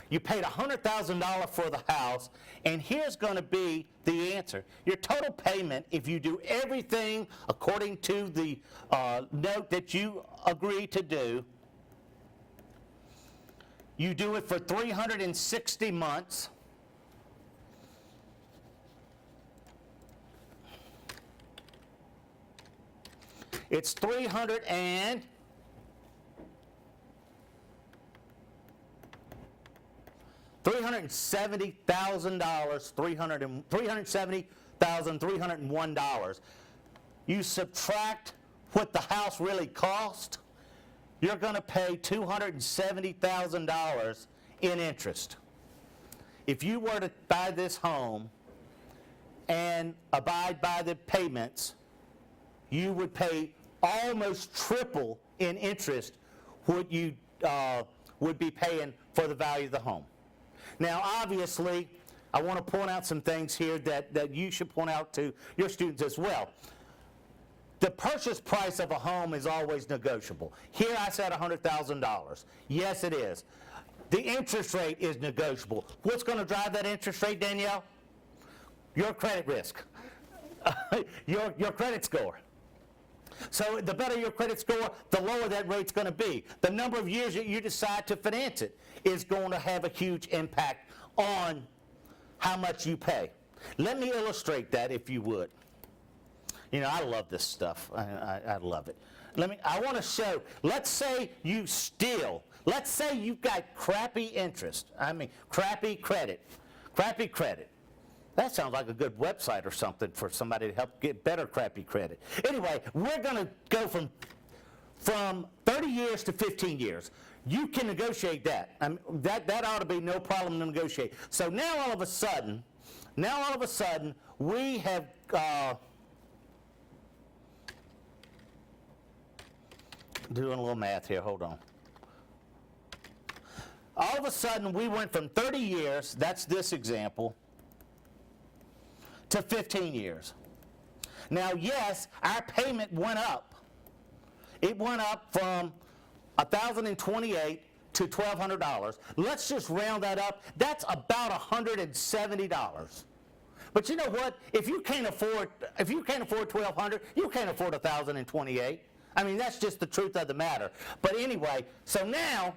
You paid $100,000 for the house, and here's going to be the answer. Your total payment, if you do everything according to the note that you agree to do, you do it for 360 months. It's $370,000, $370,301. You subtract what the house really cost, you're going to pay $270,000 in interest. If you were to buy this home and abide by the payments, you would pay almost triple in interest what you would be paying for the value of the home. Now, obviously, I want to point out some things here that you should point out to your students as well. The purchase price of a home is always negotiable. Here I said $100,000. Yes, it is. The interest rate is negotiable. What's going to drive that interest rate, Danielle? Your credit risk, your credit score. So the better your credit score, the lower that rate's going to be. The number of years that you decide to finance it is going to have a huge impact on how much you pay. Let me illustrate that, if you would. You know, I love this stuff. I love it. I want to show, let's say you steal. Let's say you've got crappy interest. Crappy credit. Crappy credit. That sounds like a good website or something for somebody to help get better crappy credit. Anyway, we're going to go from 30 years to 15 years. You can negotiate that. That ought to be no problem to negotiate. So now all of a sudden, we have doing a little math here. Hold on. All of a sudden, we went from 30 years, that's this example, to 15 years. Now, yes, our payment went up. It went up from $1,028 to $1,200. Let's just round that up. That's about $170. But you know what? If you can't afford $1,200, you can't afford $1,028. That's just the truth of the matter. But anyway, so now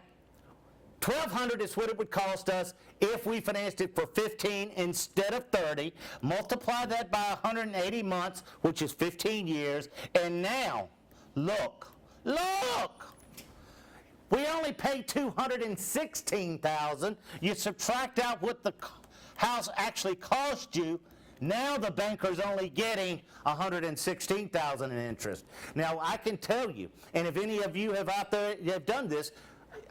$1,200 is what it would cost us if we financed it for 15 instead of 30. Multiply that by 180 months, which is 15 years. And now, look, we only pay $216,000. You subtract out what the house actually cost you. Now the banker's only getting $116,000 in interest. Now I can tell you, and if any of you have out there have done this,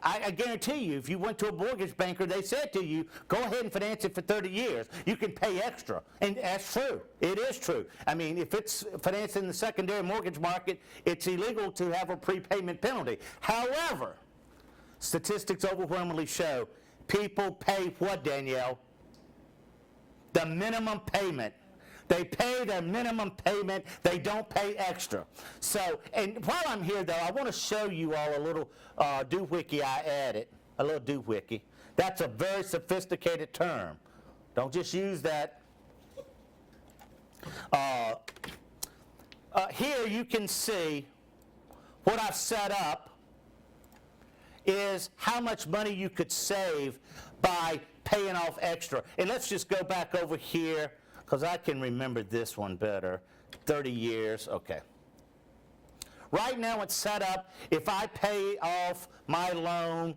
I guarantee you, if you went to a mortgage banker, they said to you, go ahead and finance it for 30 years. You can pay extra. And that's true. It is true. I mean, if it's financed in the secondary mortgage market, it's illegal to have a prepayment penalty. However, statistics overwhelmingly show people pay what, Danielle? The minimum payment. They pay their minimum payment. They don't pay extra. So, and while I'm here, though, I want to show you all a little doohickey I added, a little doohickey. That's a very sophisticated term. Don't just use that. Here you can see what I've set up is how much money you could save by paying off extra. And let's just go back over here, because I can remember this one better. 30 years, okay. Right now it's set up, if I pay off my loan,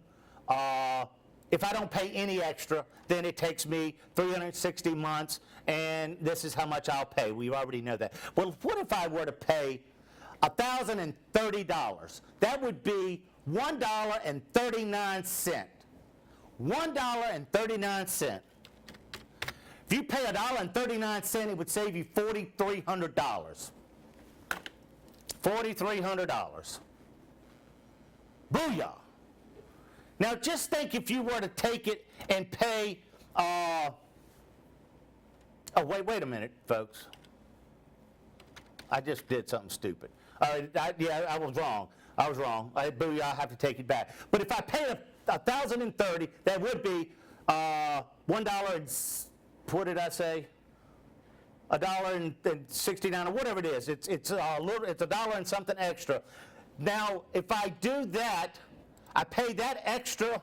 if I don't pay any extra, then it takes me 360 months, and this is how much I'll pay. We already know that. Well, what if I were to pay $1,030? That would be $1.39. $1.39. If you pay $1.39, it would save you $4,300. $4,300. Booyah! Now just think if you were to take it and pay, oh wait a minute, folks. I just did something stupid. I was wrong. Booyah, I have to take it back. But if I pay $1,030, that would be $1 and, what did I say? $1.69 or whatever it is. It's a dollar and something extra. Now, if I do that, I pay that extra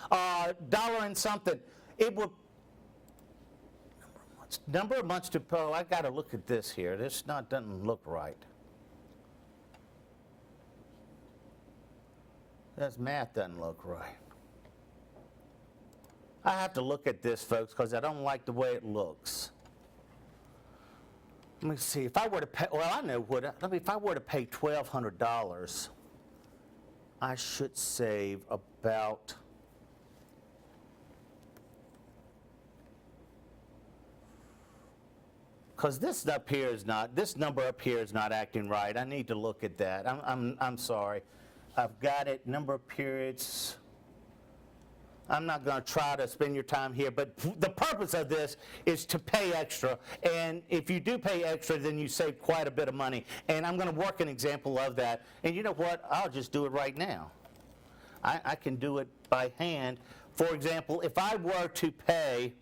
dollar and something. It will number of months to pay. I got to look at this here. This doesn't look right. This math doesn't look right. I have to look at this, folks, because I don't like the way it looks. Let me see. If I were to pay, well, I know what. If I were to pay $1,200, I should save about because this number up here is not acting right. I need to look at that. I'm sorry. I've got it. Number of periods. I'm not going to try to spend your time here, but the purpose of this is to pay extra. And if you do pay extra, then you save quite a bit of money. And I'm going to work an example of that. And you know what? I'll just do it right now. I can do it by hand. For example, if I were to pay,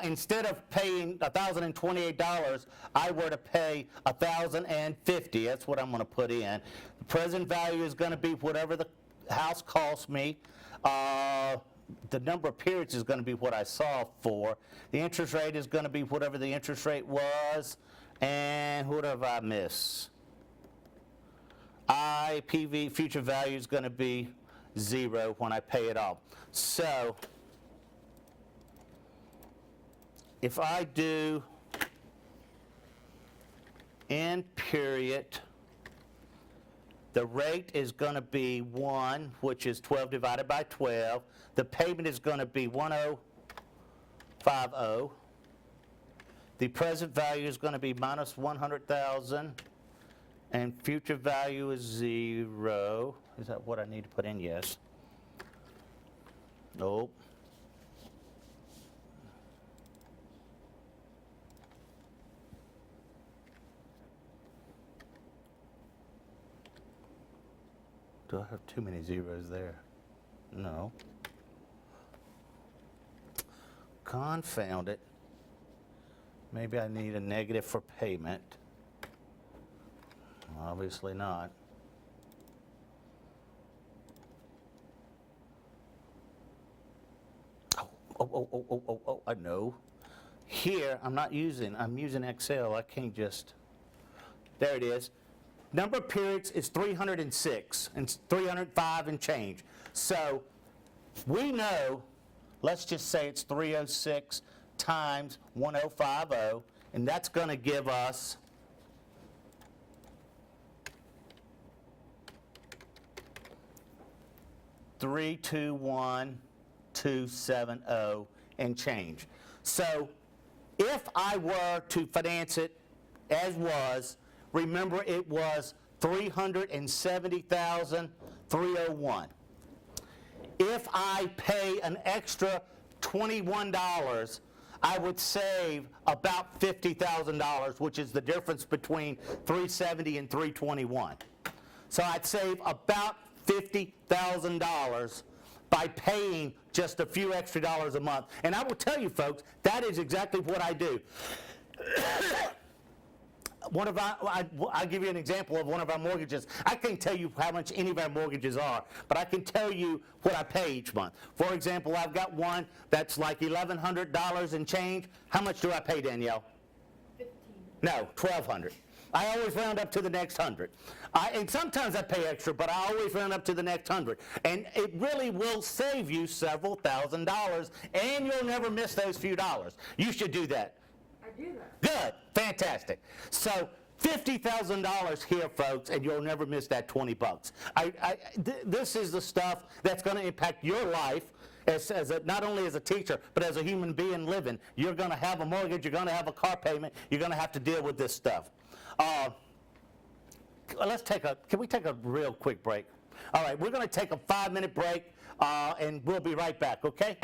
instead of paying $1,028, I were to pay $1,050. That's what I'm going to put in. The present value is going to be whatever the house cost me. The number of periods is going to be what I solved for. The interest rate is going to be whatever the interest rate was. And what have I missed? PV, future value is going to be 0 when I pay it off. So if I do end period, the rate is going to be 1, which is 12 divided by 12. The payment is going to be 1,050. The present value is going to be minus 100,000. And future value is 0. Is that what I need to put in? Yes. Nope. Do I have too many zeros there? No. Confound it. Maybe I need a negative for payment. Obviously not. I know. Here, I'm using Excel. I can't just, there it is. Number of periods is 306 and 305 and change. So we know, let's just say it's 306 times 1050, and that's going to give us 321,270 and change. So if I were to finance it as was, remember it was 370,301. If I pay an extra $21, I would save about $50,000, which is the difference between 370 and 321. So I'd save about $50,000 by paying just a few extra dollars a month. And I will tell you, folks, that is exactly what I do. I'll give you an example of one of our mortgages. I can't tell you how much any of our mortgages are, but I can tell you what I pay each month. For example, I've got one that's like $1,100 and change. How much do I pay, Danielle? 15. No, $1,200. I always round up to the next 100. And sometimes I pay extra, but I always round up to the next 100. And it really will save you several $1,000s, and you'll never miss those few dollars. You should do that. I do that. Good, fantastic. So $50,000 here, folks, and you'll never miss that 20 bucks. This is the stuff that's going to impact your life not only as a teacher, but as a human being living. You're going to have a mortgage, you're going to have a car payment, you're going to have to deal with this stuff. Can we take a real quick break? All right, we're going to take a 5-minute break, and we'll be right back, okay?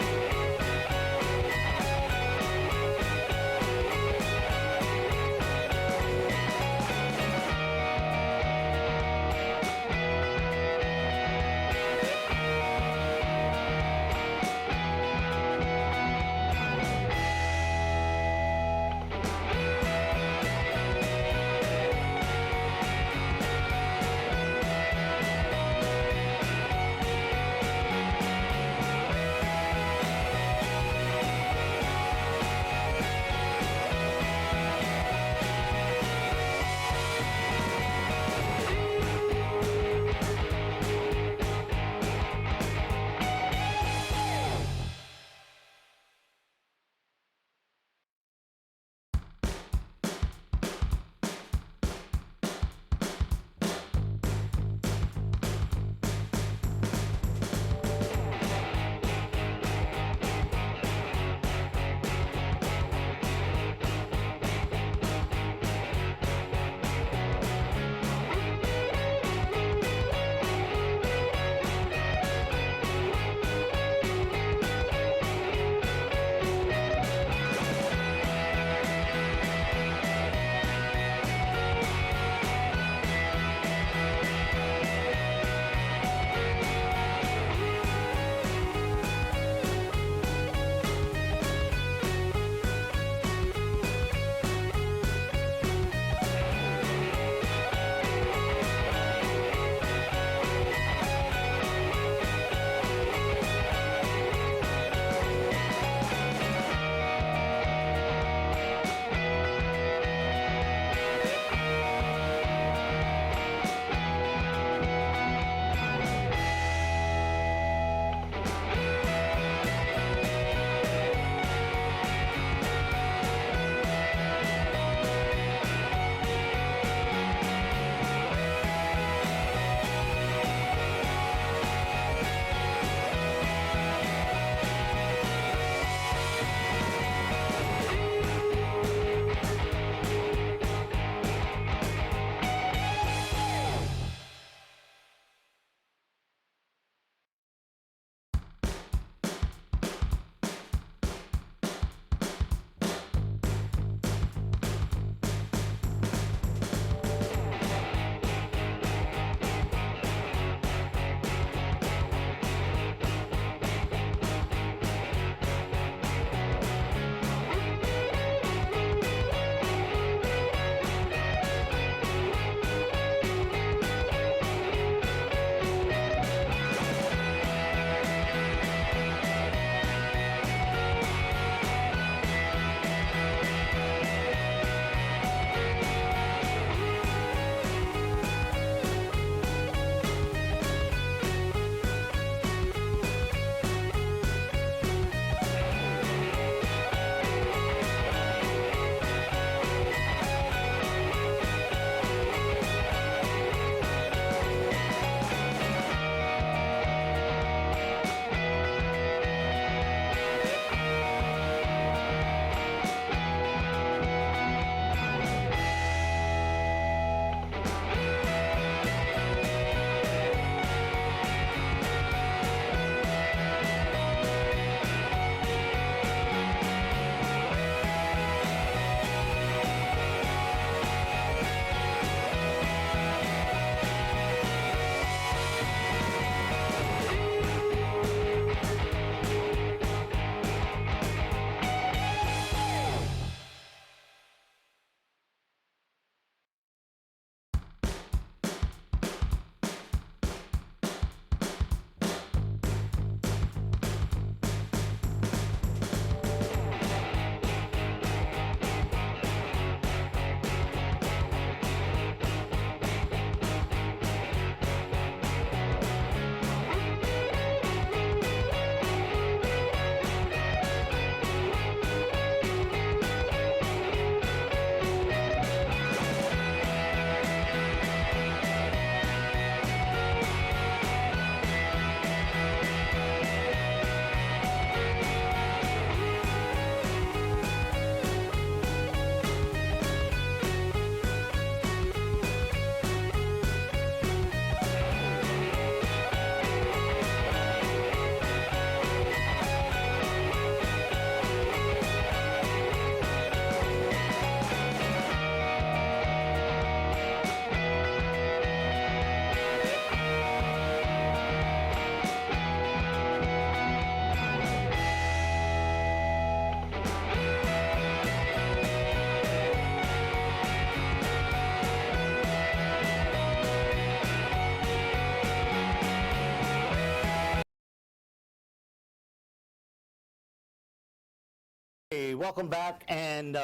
Hey, welcome back, and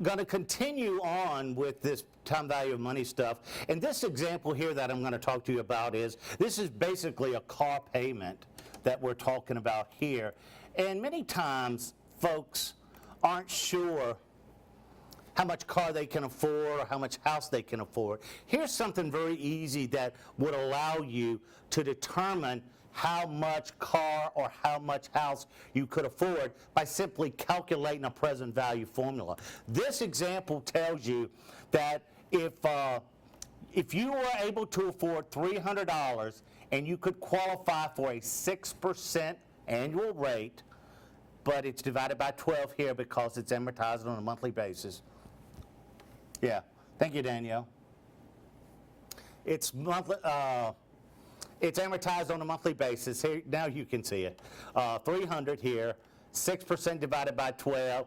going to continue on with this time value of money stuff. And this example here that I'm going to talk to you about this is basically a car payment that we're talking about here. And many times folks aren't sure how much car they can afford or how much house they can afford. Here's something very easy that would allow you to determine how much car or how much house you could afford by simply calculating a present value formula. This example tells you that if you were able to afford $300 and you could qualify for a 6% annual rate, but it's divided by 12 here because it's amortized on a monthly basis. Yeah, thank you, Danielle. It's monthly. It's amortized on a monthly basis. Here, now you can see it. 300 here, 6% divided by 12.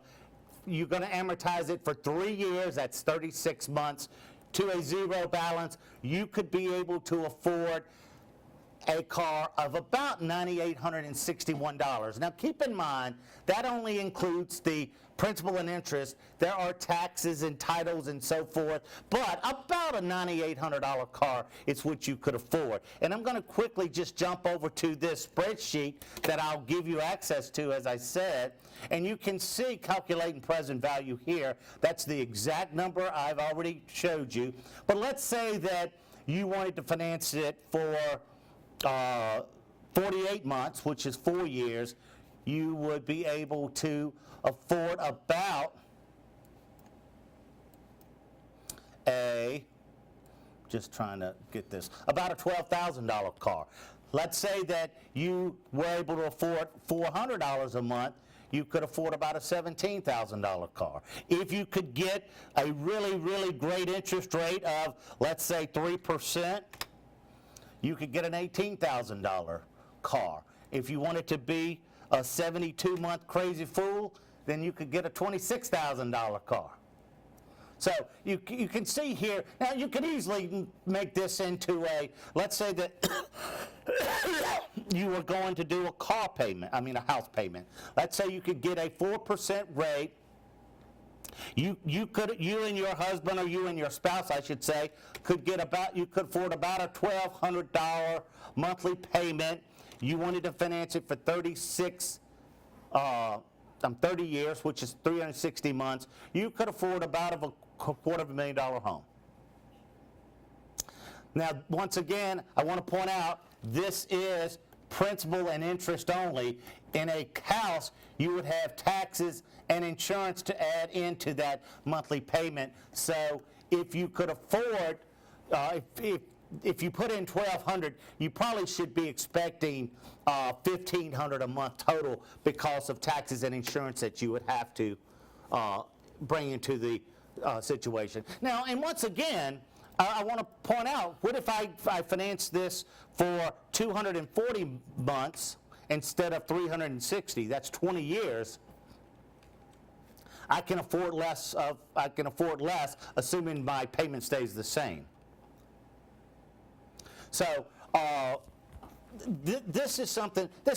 You're going to amortize it for 3 years. That's 36 months to a zero balance. You could be able to afford a car of about $9,861. Now keep in mind, that only includes the principal and interest. There are taxes and titles and so forth, but about a $9,800 car is what you could afford. And I'm going to quickly just jump over to this spreadsheet that I'll give you access to, as I said, and you can see calculating present value here. That's the exact number I've already showed you. But let's say that you wanted to finance it for 48 months, which is 4 years. You would be able to afford about just trying to get this, about a $12,000 car. Let's say that you were able to afford $400 a month, you could afford about a $17,000 car. If you could get a really, really great interest rate of, let's say, 3%, you could get an $18,000 car. If you wanted to be a 72-month crazy fool, then you could get a $26,000 car. So you can see here, now you could easily make this into a, let's say that you were going to do a a house payment. Let's say you could get a 4% rate. You and your husband, or you and your spouse, I should say, could afford about a $1,200 monthly payment. You wanted to finance it for 30 years, which is 360 months. You could afford about a $250,000 home. Now, once again, I want to point out, this is principal and interest only. In a house, you would have taxes and insurance to add into that monthly payment. So if you could afford, if you put in $1,200, you probably should be expecting $1,500 a month total because of taxes and insurance that you would have to bring into the situation. Now, and once again, I want to point out, what if I finance this for 240 months instead of 360? That's 20 years. I can afford less, assuming my payment stays the same. So this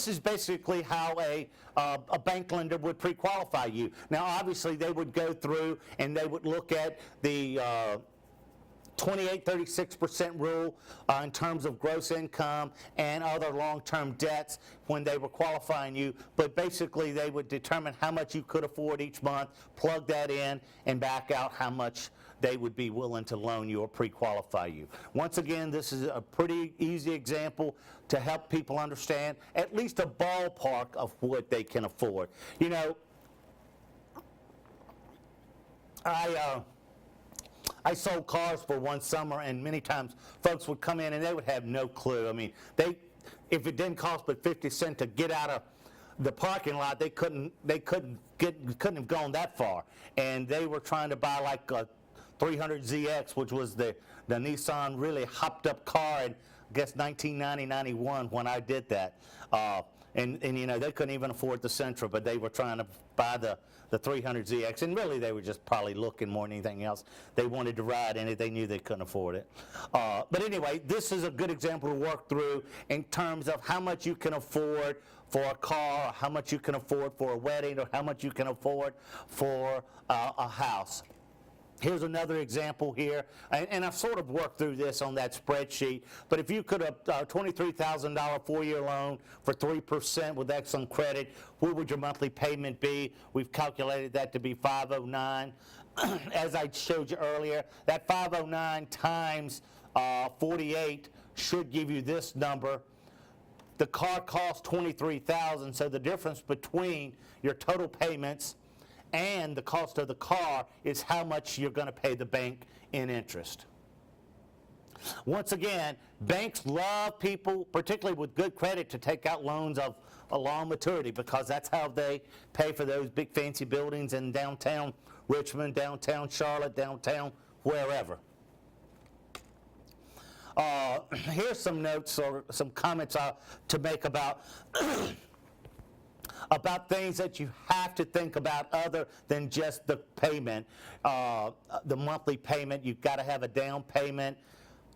is basically how a bank lender would pre-qualify you. Now, obviously, they would go through and they would look at the 28-36% rule in terms of gross income and other long-term debts when they were qualifying you. But basically, they would determine how much you could afford each month, plug that in, and back out how much they would be willing to loan you or pre-qualify you. Once again, this is a pretty easy example to help people understand at least a ballpark of what they can afford. You know, I sold cars for one summer, and many times folks would come in and they would have no clue. I mean, if it didn't cost but 50 cents to get out of the parking lot, they couldn't have gone that far. And they were trying to buy like a 300ZX, which was the Nissan really hopped up car in, I guess, 1990, 91 when I did that. And you know, they couldn't even afford the Sentra, but they were trying to buy the 300ZX, and really they were just probably looking more than anything else. They wanted to ride in it. They knew they couldn't afford it. But anyway, this is a good example to work through in terms of how much you can afford for a car, or how much you can afford for a wedding, or how much you can afford for a house. Here's another example here, and I've sort of worked through this on that spreadsheet, but if you could have $23,000 4-year loan for 3% with excellent credit, what would your monthly payment be? We've calculated that to be $509. As I showed you earlier, that $509 times 48 should give you this number. The car costs $23,000, so the difference between your total payments and the cost of the car is how much you're going to pay the bank in interest. Once again, banks love people, particularly with good credit, to take out loans of a long maturity, because that's how they pay for those big fancy buildings in downtown Richmond, downtown Charlotte, downtown wherever. Here's some notes or some comments to make about about things that you have to think about other than just the payment, the monthly payment. You've got to have a down payment.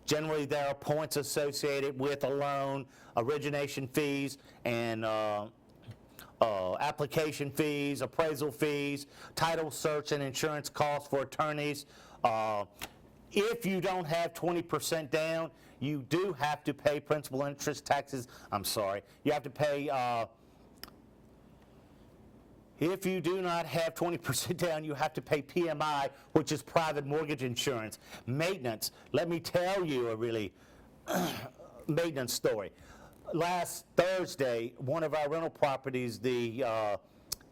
Generally, there are points associated with a loan, origination fees, and application fees, appraisal fees, title search and insurance costs for attorneys. If you don't have 20% down, you do have to pay principal, interest, taxes. You have to pay. If you do not have 20% down, you have to pay PMI, which is private mortgage insurance. Maintenance. Let me tell you a really maintenance story. Last Thursday, one of our rental properties, the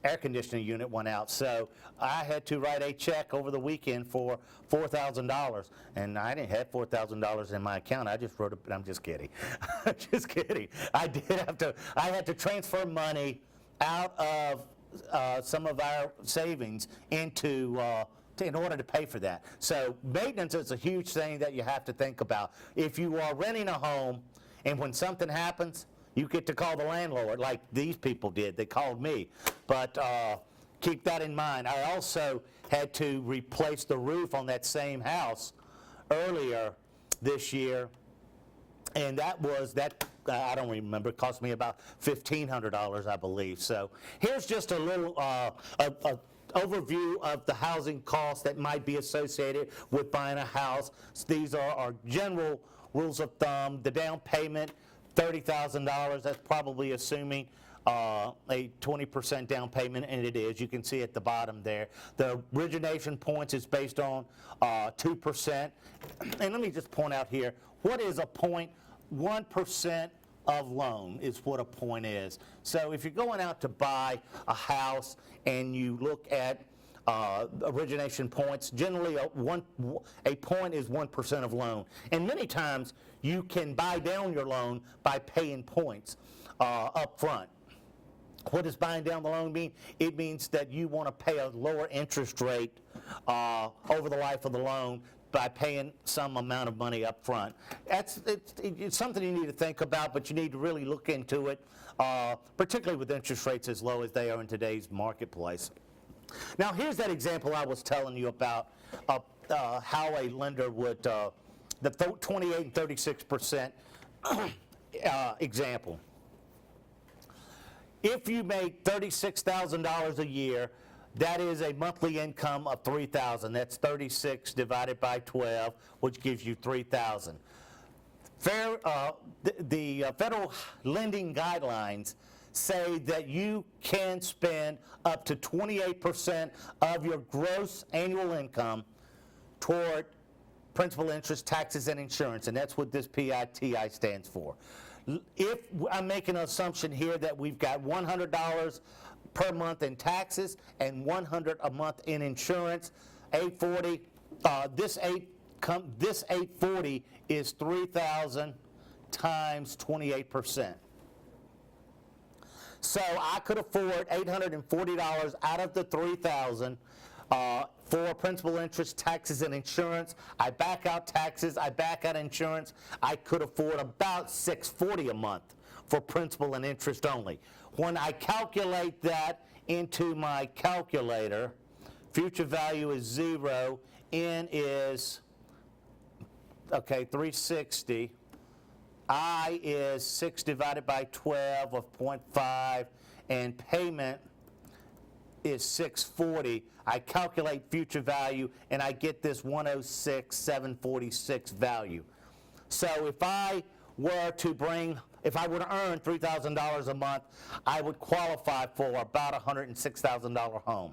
air conditioning unit went out, so I had to write a check over the weekend for $4,000, and I didn't have $4,000 in my account. I just wrote it. I'm just kidding. Just kidding. I had to transfer money out of some of our savings into in order to pay for that. So maintenance is a huge thing that you have to think about. If you are renting a home and when something happens, you get to call the landlord like these people did. They called me. But keep that in mind. I also had to replace the roof on that same house earlier this year, and that was I don't remember. It cost me about $1,500, I believe. So here's just a little overview of the housing costs that might be associated with buying a house. These are our general rules of thumb. The down payment, $30,000. That's probably assuming a 20% down payment, and it is. You can see at the bottom there. The origination points is based on 2%. And let me just point out here, what is a point? 1% of loan is what a point is. So if you're going out to buy a house and you look at origination points, generally a point is 1% of loan. And many times you can buy down your loan by paying points up front. What does buying down the loan mean? It means that you want to pay a lower interest rate over the life of the loan by paying some amount of money up front. It's something you need to think about, but you need to really look into it, particularly with interest rates as low as they are in today's marketplace. Now, here's that example I was telling you about how a lender would, the 28 and 36% example. If you make $36,000 a year, that is a monthly income of $3,000. That's 36 divided by 12, which gives you $3,000. The federal lending guidelines say that you can spend up to 28% of your gross annual income toward principal, interest, taxes, and insurance, and that's what this PITI stands for. If I'm making an assumption here that we've got $100 per month in taxes and $100 a month in insurance, $840. This $840 is $3,000 times 28%. So I could afford $840 out of the $3,000 for principal, interest, taxes, and insurance. I back out taxes, I back out insurance. I could afford about $640 a month for principal and interest only. When I calculate that into my calculator, future value is 0, N is, okay, 360. I is 6 divided by 12 of 0.5, and payment is 640. I calculate future value, and I get this 106,746 value. So if I were to earn $3,000 a month, I would qualify for about a $106,000 home.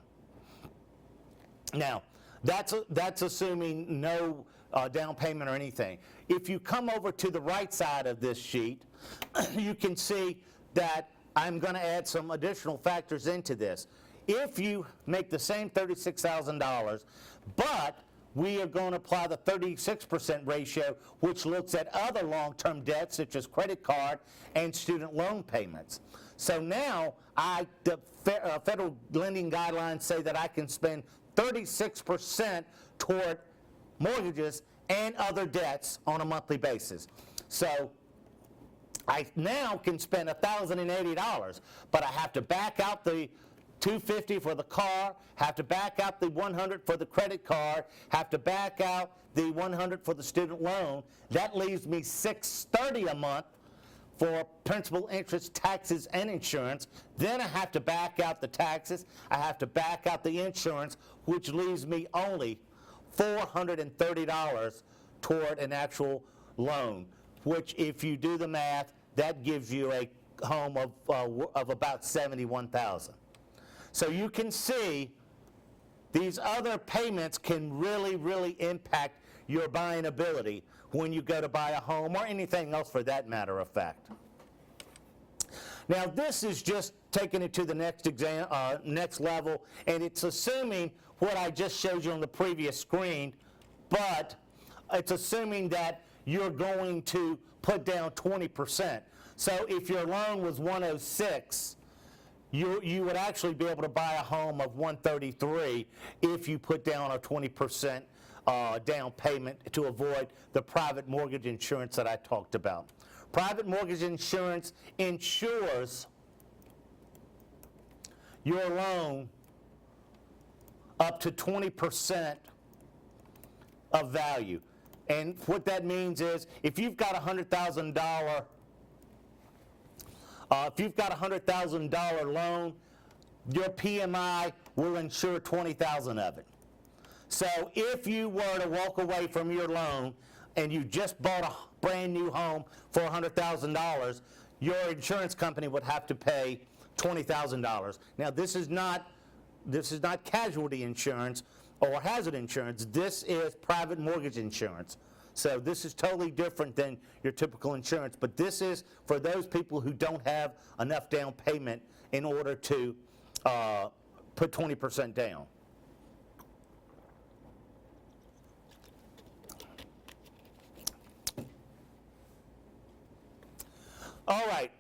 Now, that's assuming no down payment or anything. If you come over to the right side of this sheet, you can see that I'm going to add some additional factors into this. If you make the same $36,000, but we are going to apply the 36% ratio, which looks at other long-term debts such as credit card and student loan payments. So now the federal lending guidelines say that I can spend 36% toward mortgages and other debts on a monthly basis. So I now can spend $1,080, but I have to back out the $250 for the car, have to back out the $100 for the credit card, have to back out the $100 for the student loan. That leaves me $630 a month for principal, interest, taxes, and insurance. Then I have to back out the taxes, I have to back out the insurance, which leaves me only $430 toward an actual loan, which, if you do the math, that gives you a home of about $71,000. So you can see these other payments can really, really impact your buying ability when you go to buy a home, or anything else for that matter of fact. Now, this is just taking it to the next level, and it's assuming what I just showed you on the previous screen, but it's assuming that you're going to put down 20%. So if your loan was 106, you would actually be able to buy a home of 133 if you put down a 20% down payment to avoid the private mortgage insurance that I talked about. Private mortgage insurance insures your loan up to 20% of value. And what that means is if you've got a $100,000 loan, your PMI will insure $20,000 of it. So if you were to walk away from your loan and you just bought a brand new home for $100,000, your insurance company would have to pay $20,000. Now, this is not casualty insurance or hazard insurance. This is private mortgage insurance. So this is totally different than your typical insurance, but this is for those people who don't have enough down payment in order to put 20% down. All right.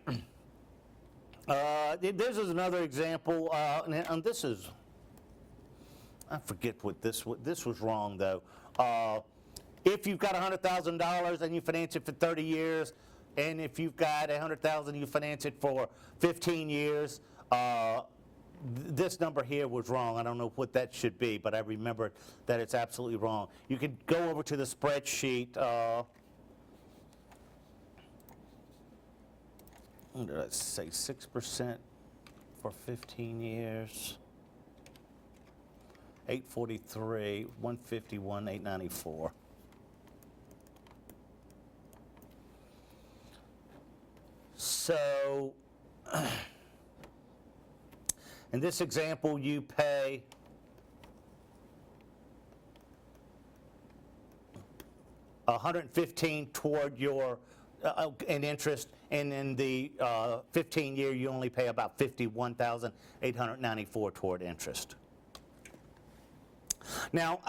This is another example, and this is, I forget what this was wrong though. If you've got $100,000 and you finance it for 30 years, and if you've got $100,000 you finance it for 15 years, this number here was wrong. I don't know what that should be, but I remember that it's absolutely wrong. You can go over to the spreadsheet. What did I say? 6% for 15 years. 843, 151, 894. So, in this example, you pay $115 toward your in interest, and in the 15-year, you only pay about $51,894 toward interest. Now,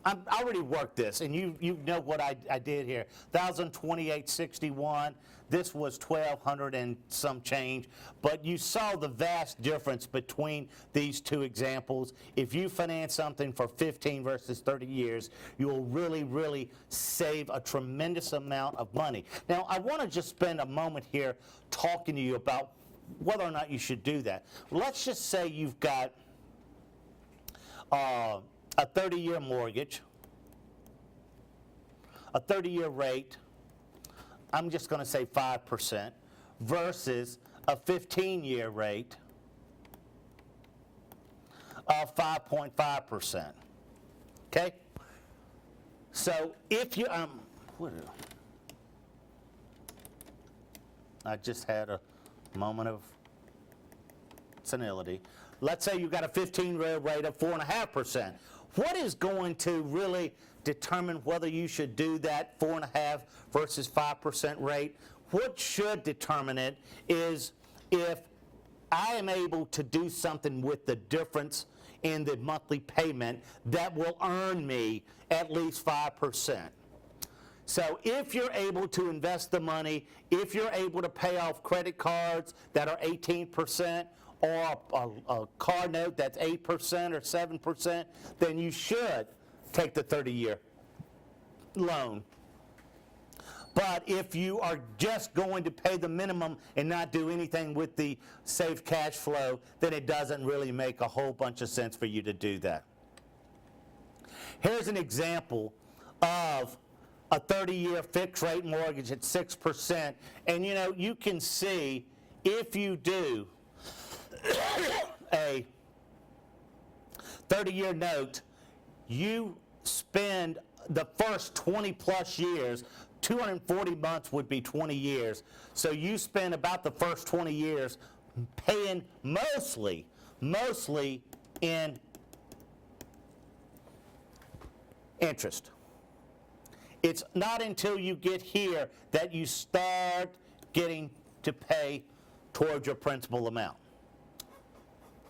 I already worked this, and you know what I did here. 1,028.61. This was 1,200 and some change, but you saw the vast difference between these two examples. If you finance something for 15 versus 30 years, you will really, really save a tremendous amount of money. Now, I want to just spend a moment here talking to you about whether or not you should do that. Let's just say you've got a 30-year mortgage, a 30-year rate, I'm just going to say 5%, versus a 15-year rate of 5.5%. Okay? So if you, I just had a moment of senility. Let's say you got a 15-year rate of 4.5%. What is going to really determine whether you should do that 4.5 versus 5% rate? What should determine it is if I am able to do something with the difference in the monthly payment that will earn me at least 5%. So if you're able to invest the money, if you're able to pay off credit cards that are 18%, or a car note that's 8% or 7%, then you should take the 30-year loan. But if you are just going to pay the minimum and not do anything with the saved cash flow, then it doesn't really make a whole bunch of sense for you to do that. Here's an example of a 30-year fixed rate mortgage at 6%. And you know, you can see if you do a 30-year note, you spend the first 20 plus years, 240 months would be 20 years, so you spend about the first 20 years paying mostly in interest. It's not until you get here that you start getting to pay towards your principal amount.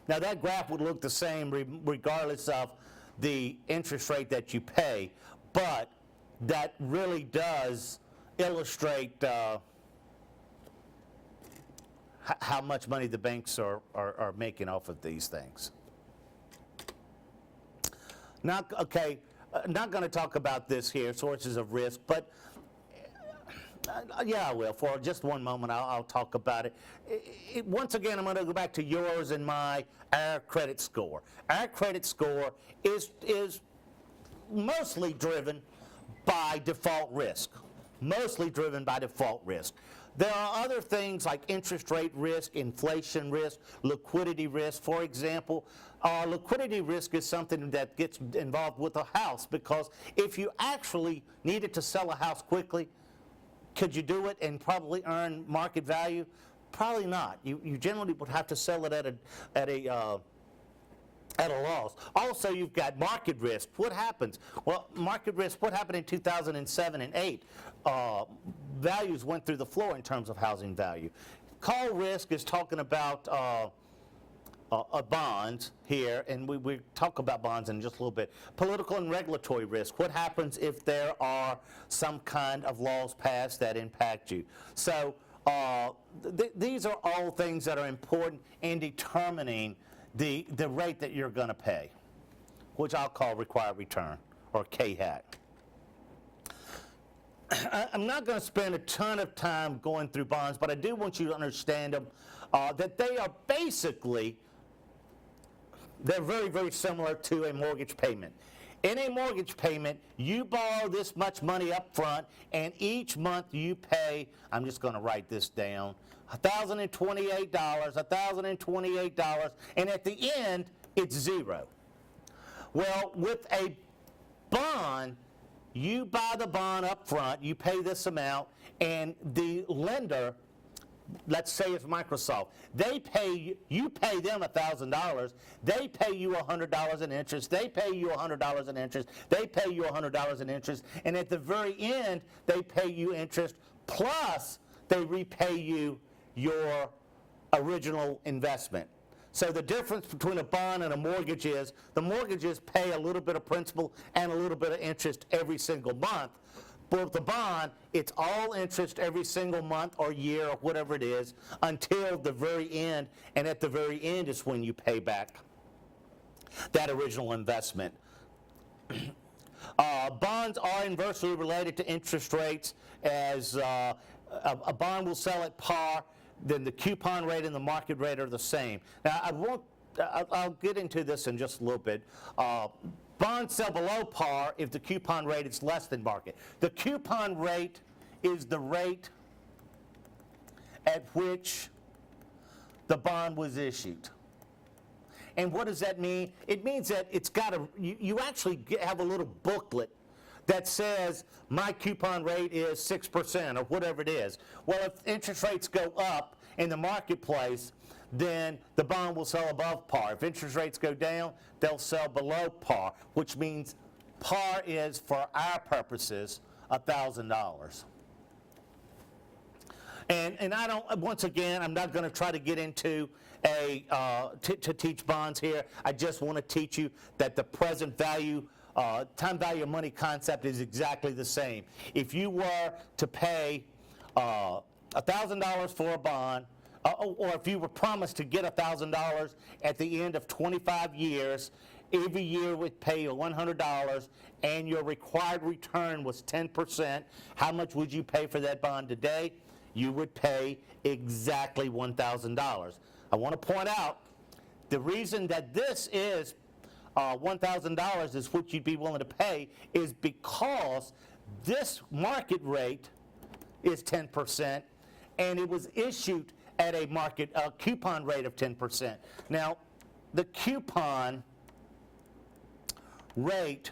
Now that graph would look the same regardless of the interest rate that you pay, but that really does illustrate how much money the banks are making off of these things. Not going to talk about this here, sources of risk, but yeah, I will. For just one moment, I'll talk about it. Once again, I'm going to go back to yours and our credit score. Our credit score is mostly driven by default risk. Mostly driven by default risk. There are other things like interest rate risk, inflation risk, liquidity risk. For example, liquidity risk is something that gets involved with a house, because if you actually needed to sell a house quickly, could you do it and probably earn market value? Probably not. You generally would have to sell it at a loss. Also, you've got market risk. What happens? Well, market risk, what happened in 2007 and 8? Values went through the floor in terms of housing value. Call risk is talking about bonds here, and we talk about bonds in just a little bit. Political and regulatory risk. What happens if there are some kind of laws passed that impact you? So these are all things that are important in determining the rate that you're going to pay, which I'll call required return, or K-HAT. I'm not going to spend a ton of time going through bonds, but I do want you to understand them, that they are basically, they're very, very similar to a mortgage payment. In a mortgage payment, you borrow this much money up front, and each month you pay, I'm just going to write this down, $1,028, $1,028, and at the end, it's zero. Well, with a bond, you buy the bond up front, you pay this amount, and the lender, let's say it's Microsoft, you pay them $1,000, they pay you $100 in interest, they pay you $100 in interest, they pay you $100 in interest, and at the very end, they pay you interest, plus they repay you your original investment. So the difference between a bond and a mortgage is the mortgages pay a little bit of principal and a little bit of interest every single month. But with the bond, it's all interest every single month or year or whatever it is until the very end, and at the very end is when you pay back that original investment. Bonds are inversely related to interest rates, as a bond will sell at par, then the coupon rate and the market rate are the same. Now, I'll get into this in just a little bit. Bonds sell below par if the coupon rate is less than market. The coupon rate is the rate at which the bond was issued. And what does that mean? It means that it's got you actually have a little booklet that says my coupon rate is 6% or whatever it is. Well, if interest rates go up in the marketplace, then the bond will sell above par. If interest rates go down, they'll sell below par, which means par is, for our purposes, $1,000. And I don't, once again, I'm not going to try to get into to teach bonds here. I just want to teach you that the present value, time value of money concept is exactly the same. If you were to pay $1,000 for a bond, or if you were promised to get $1,000 at the end of 25 years, every year would pay you $100, and your required return was 10%, how much would you pay for that bond today? You would pay exactly $1,000. I want to point out, the reason that this is $1,000 is what you'd be willing to pay is because this market rate is 10%, and it was issued at a market coupon rate of 10%. Now, the coupon rate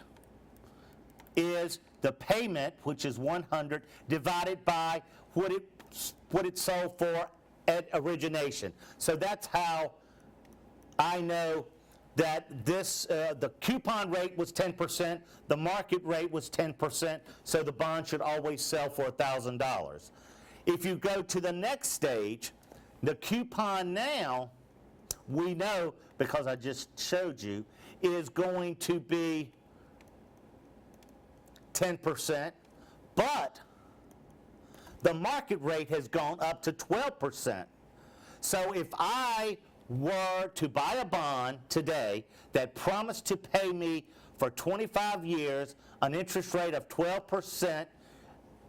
is the payment, which is 100, divided by what it sold for at origination. So that's how I know that this the coupon rate was 10%, the market rate was 10%, so the bond should always sell for $1,000. If you go to the next stage, the coupon now, we know, because I just showed you, is going to be 10%, but the market rate has gone up to 12%. So if I were to buy a bond today that promised to pay me for 25 years an interest rate of 12%,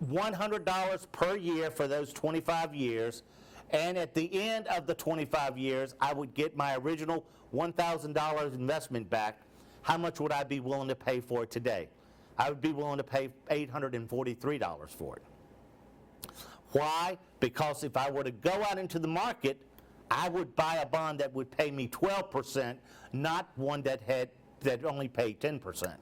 $100 per year for those 25 years, and at the end of the 25 years, I would get my original $1,000 investment back, how much would I be willing to pay for it today? I would be willing to pay $843 for it. Why? Because if I were to go out into the market, I would buy a bond that would pay me 12%, not one that only paid 10%,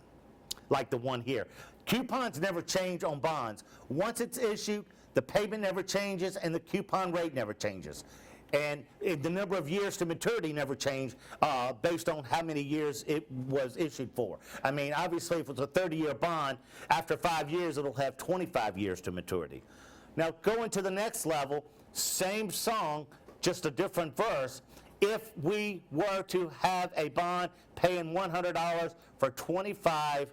like the one here. Coupons never change on bonds. Once it's issued, the payment never changes and the coupon rate never changes. And the number of years to maturity never changed based on how many years it was issued for. I mean, obviously, if it's a 30-year bond, after 5 years, it'll have 25 years to maturity. Now, going to the next level, same song, just a different verse. If we were to have a bond paying $100 for 25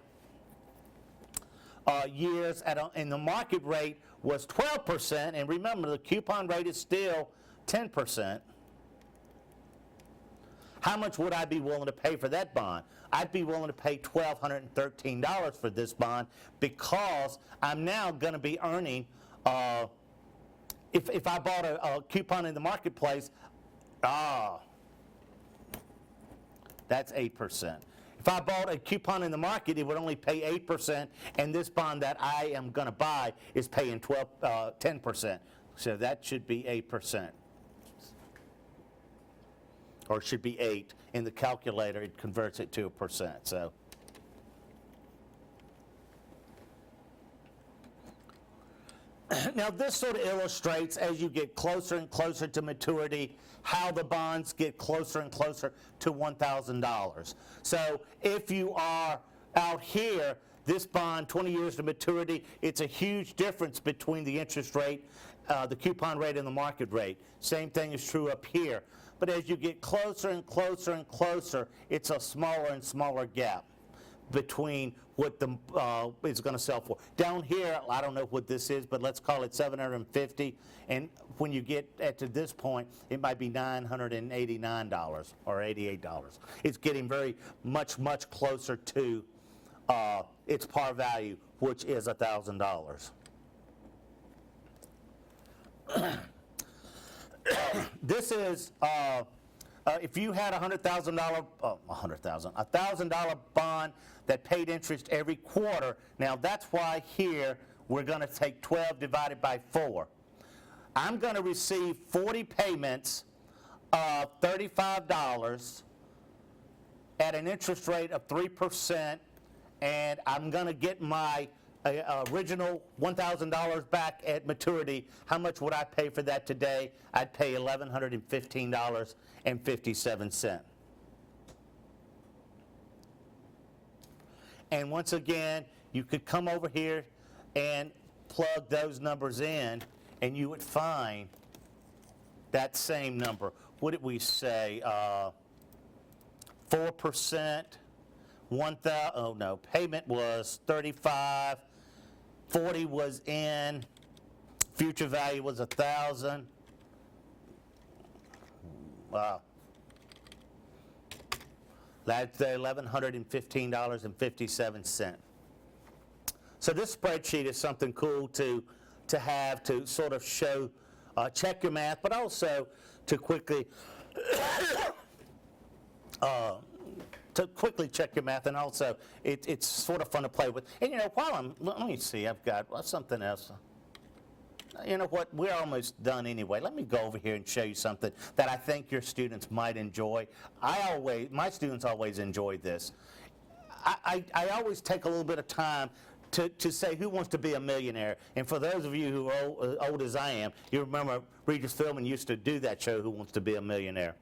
years, and the market rate was 12%, and remember, the coupon rate is still 10%, how much would I be willing to pay for that bond? I'd be willing to pay $1,213 for this bond because I'm now going to be earning, if I bought a coupon in the marketplace, that's 8%. If I bought a coupon in the market, it would only pay 8%, and this bond that I am going to buy is paying 10%. So that should be 8%. Or it should be 8. In the calculator, it converts it to a percent. So now this sort of illustrates, as you get closer and closer to maturity, how the bonds get closer and closer to $1,000. So if you are out here, this bond, 20 years to maturity, it's a huge difference between the interest rate, the coupon rate, and the market rate. Same thing is true up here. but as you get closer and closer and closer, it's a smaller and smaller gap between what the it's going to sell for. Down here, I don't know what this is, but let's call it 750. And when you get to this point, it might be $989 or $88. It's getting very much closer to its par value, which is $1,000. This is if you had a $1,000 bond that paid interest every quarter. Now that's why here we're going to take 12 divided by 4. I'm going to receive 40 payments of $35 at an interest rate of 3%, and I'm going to get my original $1,000 back at maturity. How much would I pay for that today? I'd pay $1,115.57. And once again, you could come over here and plug those numbers in, and you would find that same number. What did we say? 4%. Payment was 35. 40 was in. Future value was 1,000. Wow. That's $1,115.57. So this spreadsheet is something cool to have to sort of show, check your math, but also to quickly check your math, and also it's sort of fun to play with. And let me see, I've got something else. You know what, we're almost done anyway. Let me go over here and show you something that I think your students might enjoy. My students always enjoy this. I always take a little bit of time to say who wants to be a millionaire. And for those of you who are old as I am, you remember Regis Philbin used to do that show, Who Wants to Be a Millionaire.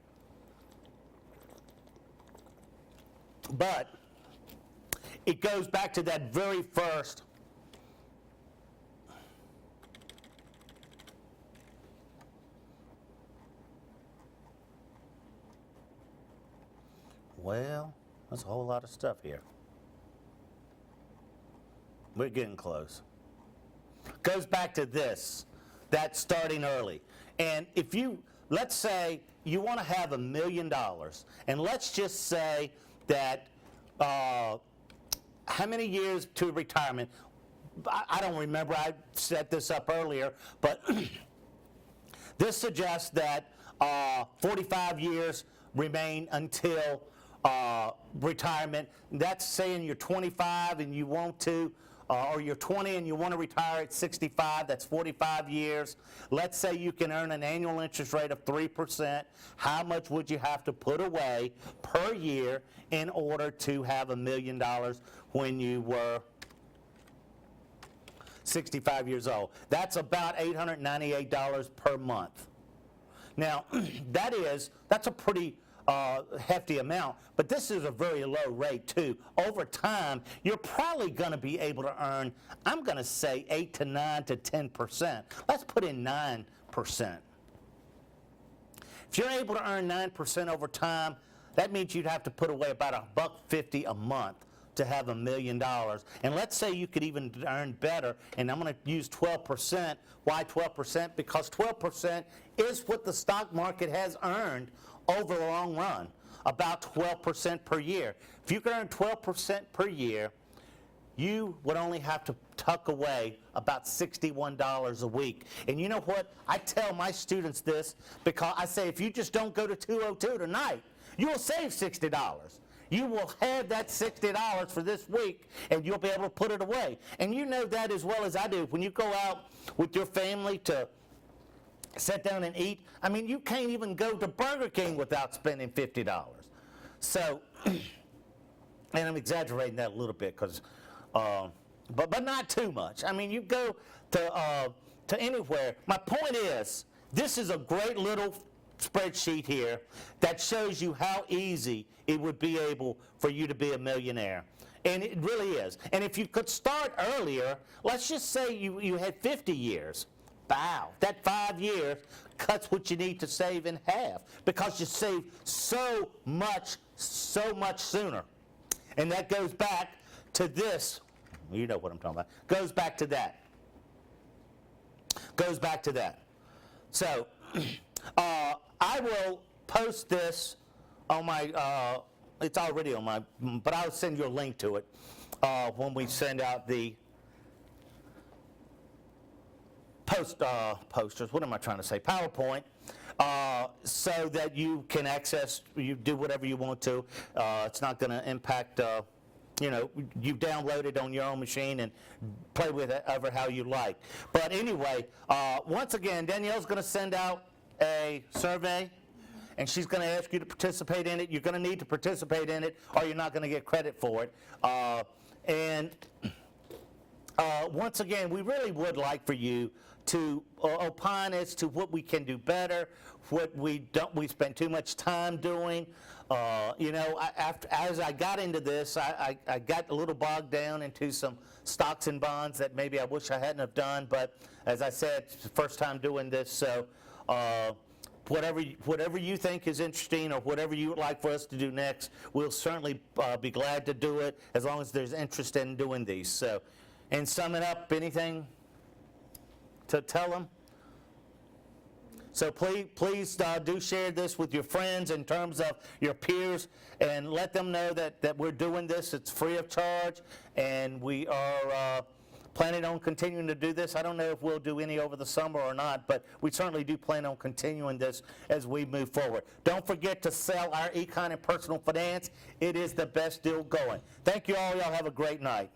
But it goes back to that very first well, there's a whole lot of stuff here. We're getting close. Goes back to this, that starting early. And if let's say you want to have $1 million, and let's just say that how many years to retirement? I don't remember, I set this up earlier, but this suggests that 45 years remain until retirement. That's saying you're 25 and you want to, or you're 20 and you want to retire at 65, that's 45 years. Let's say you can earn an annual interest rate of 3%. How much would you have to put away per year in order to have $1 million when you were 65 years old? That's about $898 per month. Now, that's a pretty hefty amount, but this is a very low rate too. Over time, you're probably going to be able to earn, I'm going to say 8 to 9 to 10%. Let's put in 9%. If you're able to earn 9% over time, that means you'd have to put away about $150 a month to have $1 million. And let's say you could even earn better, and I'm going to use 12%. Why 12%? Because 12% is what the stock market has earned over the long run, about 12% per year. If you could earn 12% per year, you would only have to tuck away about $61 a week. And you know what? I tell my students this because I say if you just don't go to 202 tonight, you will save $60. You will have that $60 for this week, and you'll be able to put it away. And you know that as well as I do. When you go out with your family to sit down and eat, I mean, you can't even go to Burger King without spending $50. So, and I'm exaggerating that a little bit, because, but not too much. I mean, you go to anywhere. My point is, this is a great little spreadsheet here that shows you how easy it would be able for you to be a millionaire. And it really is. And if you could start earlier, let's just say you had 50 years. Wow, that 5 years cuts what you need to save in half because you save so much sooner. And that goes back to this. You know what I'm talking about. Goes back to that. Goes back to that. So I will post this on my, it's already on my, but I'll send you a link to it when we send out the posters, what am I trying to say, PowerPoint, so that you can access, you do whatever you want to. It's not going to impact, you download it on your own machine and play with it ever how you like. But anyway, once again, Danielle's going to send out a survey, and she's going to ask you to participate in it. You're going to need to participate in it, or you're not going to get credit for it. Once again, we really would like for you to opine as to what we can do better, what we spend too much time doing. As I got into this, I got a little bogged down into some stocks and bonds that maybe I wish I hadn't have done. But as I said, it's the first time doing this, so whatever you think is interesting or whatever you would like for us to do next, we'll certainly be glad to do it as long as there's interest in doing these. So, and summing up, anything to tell them? So please do share this with your friends in terms of your peers, and let them know that we're doing this. It's free of charge, and we are planning on continuing to do this. I don't know if we'll do any over the summer or not, but we certainly do plan on continuing this as we move forward. Don't forget to sell our Econ and Personal Finance. It is the best deal going. Thank you all. Y'all have a great night.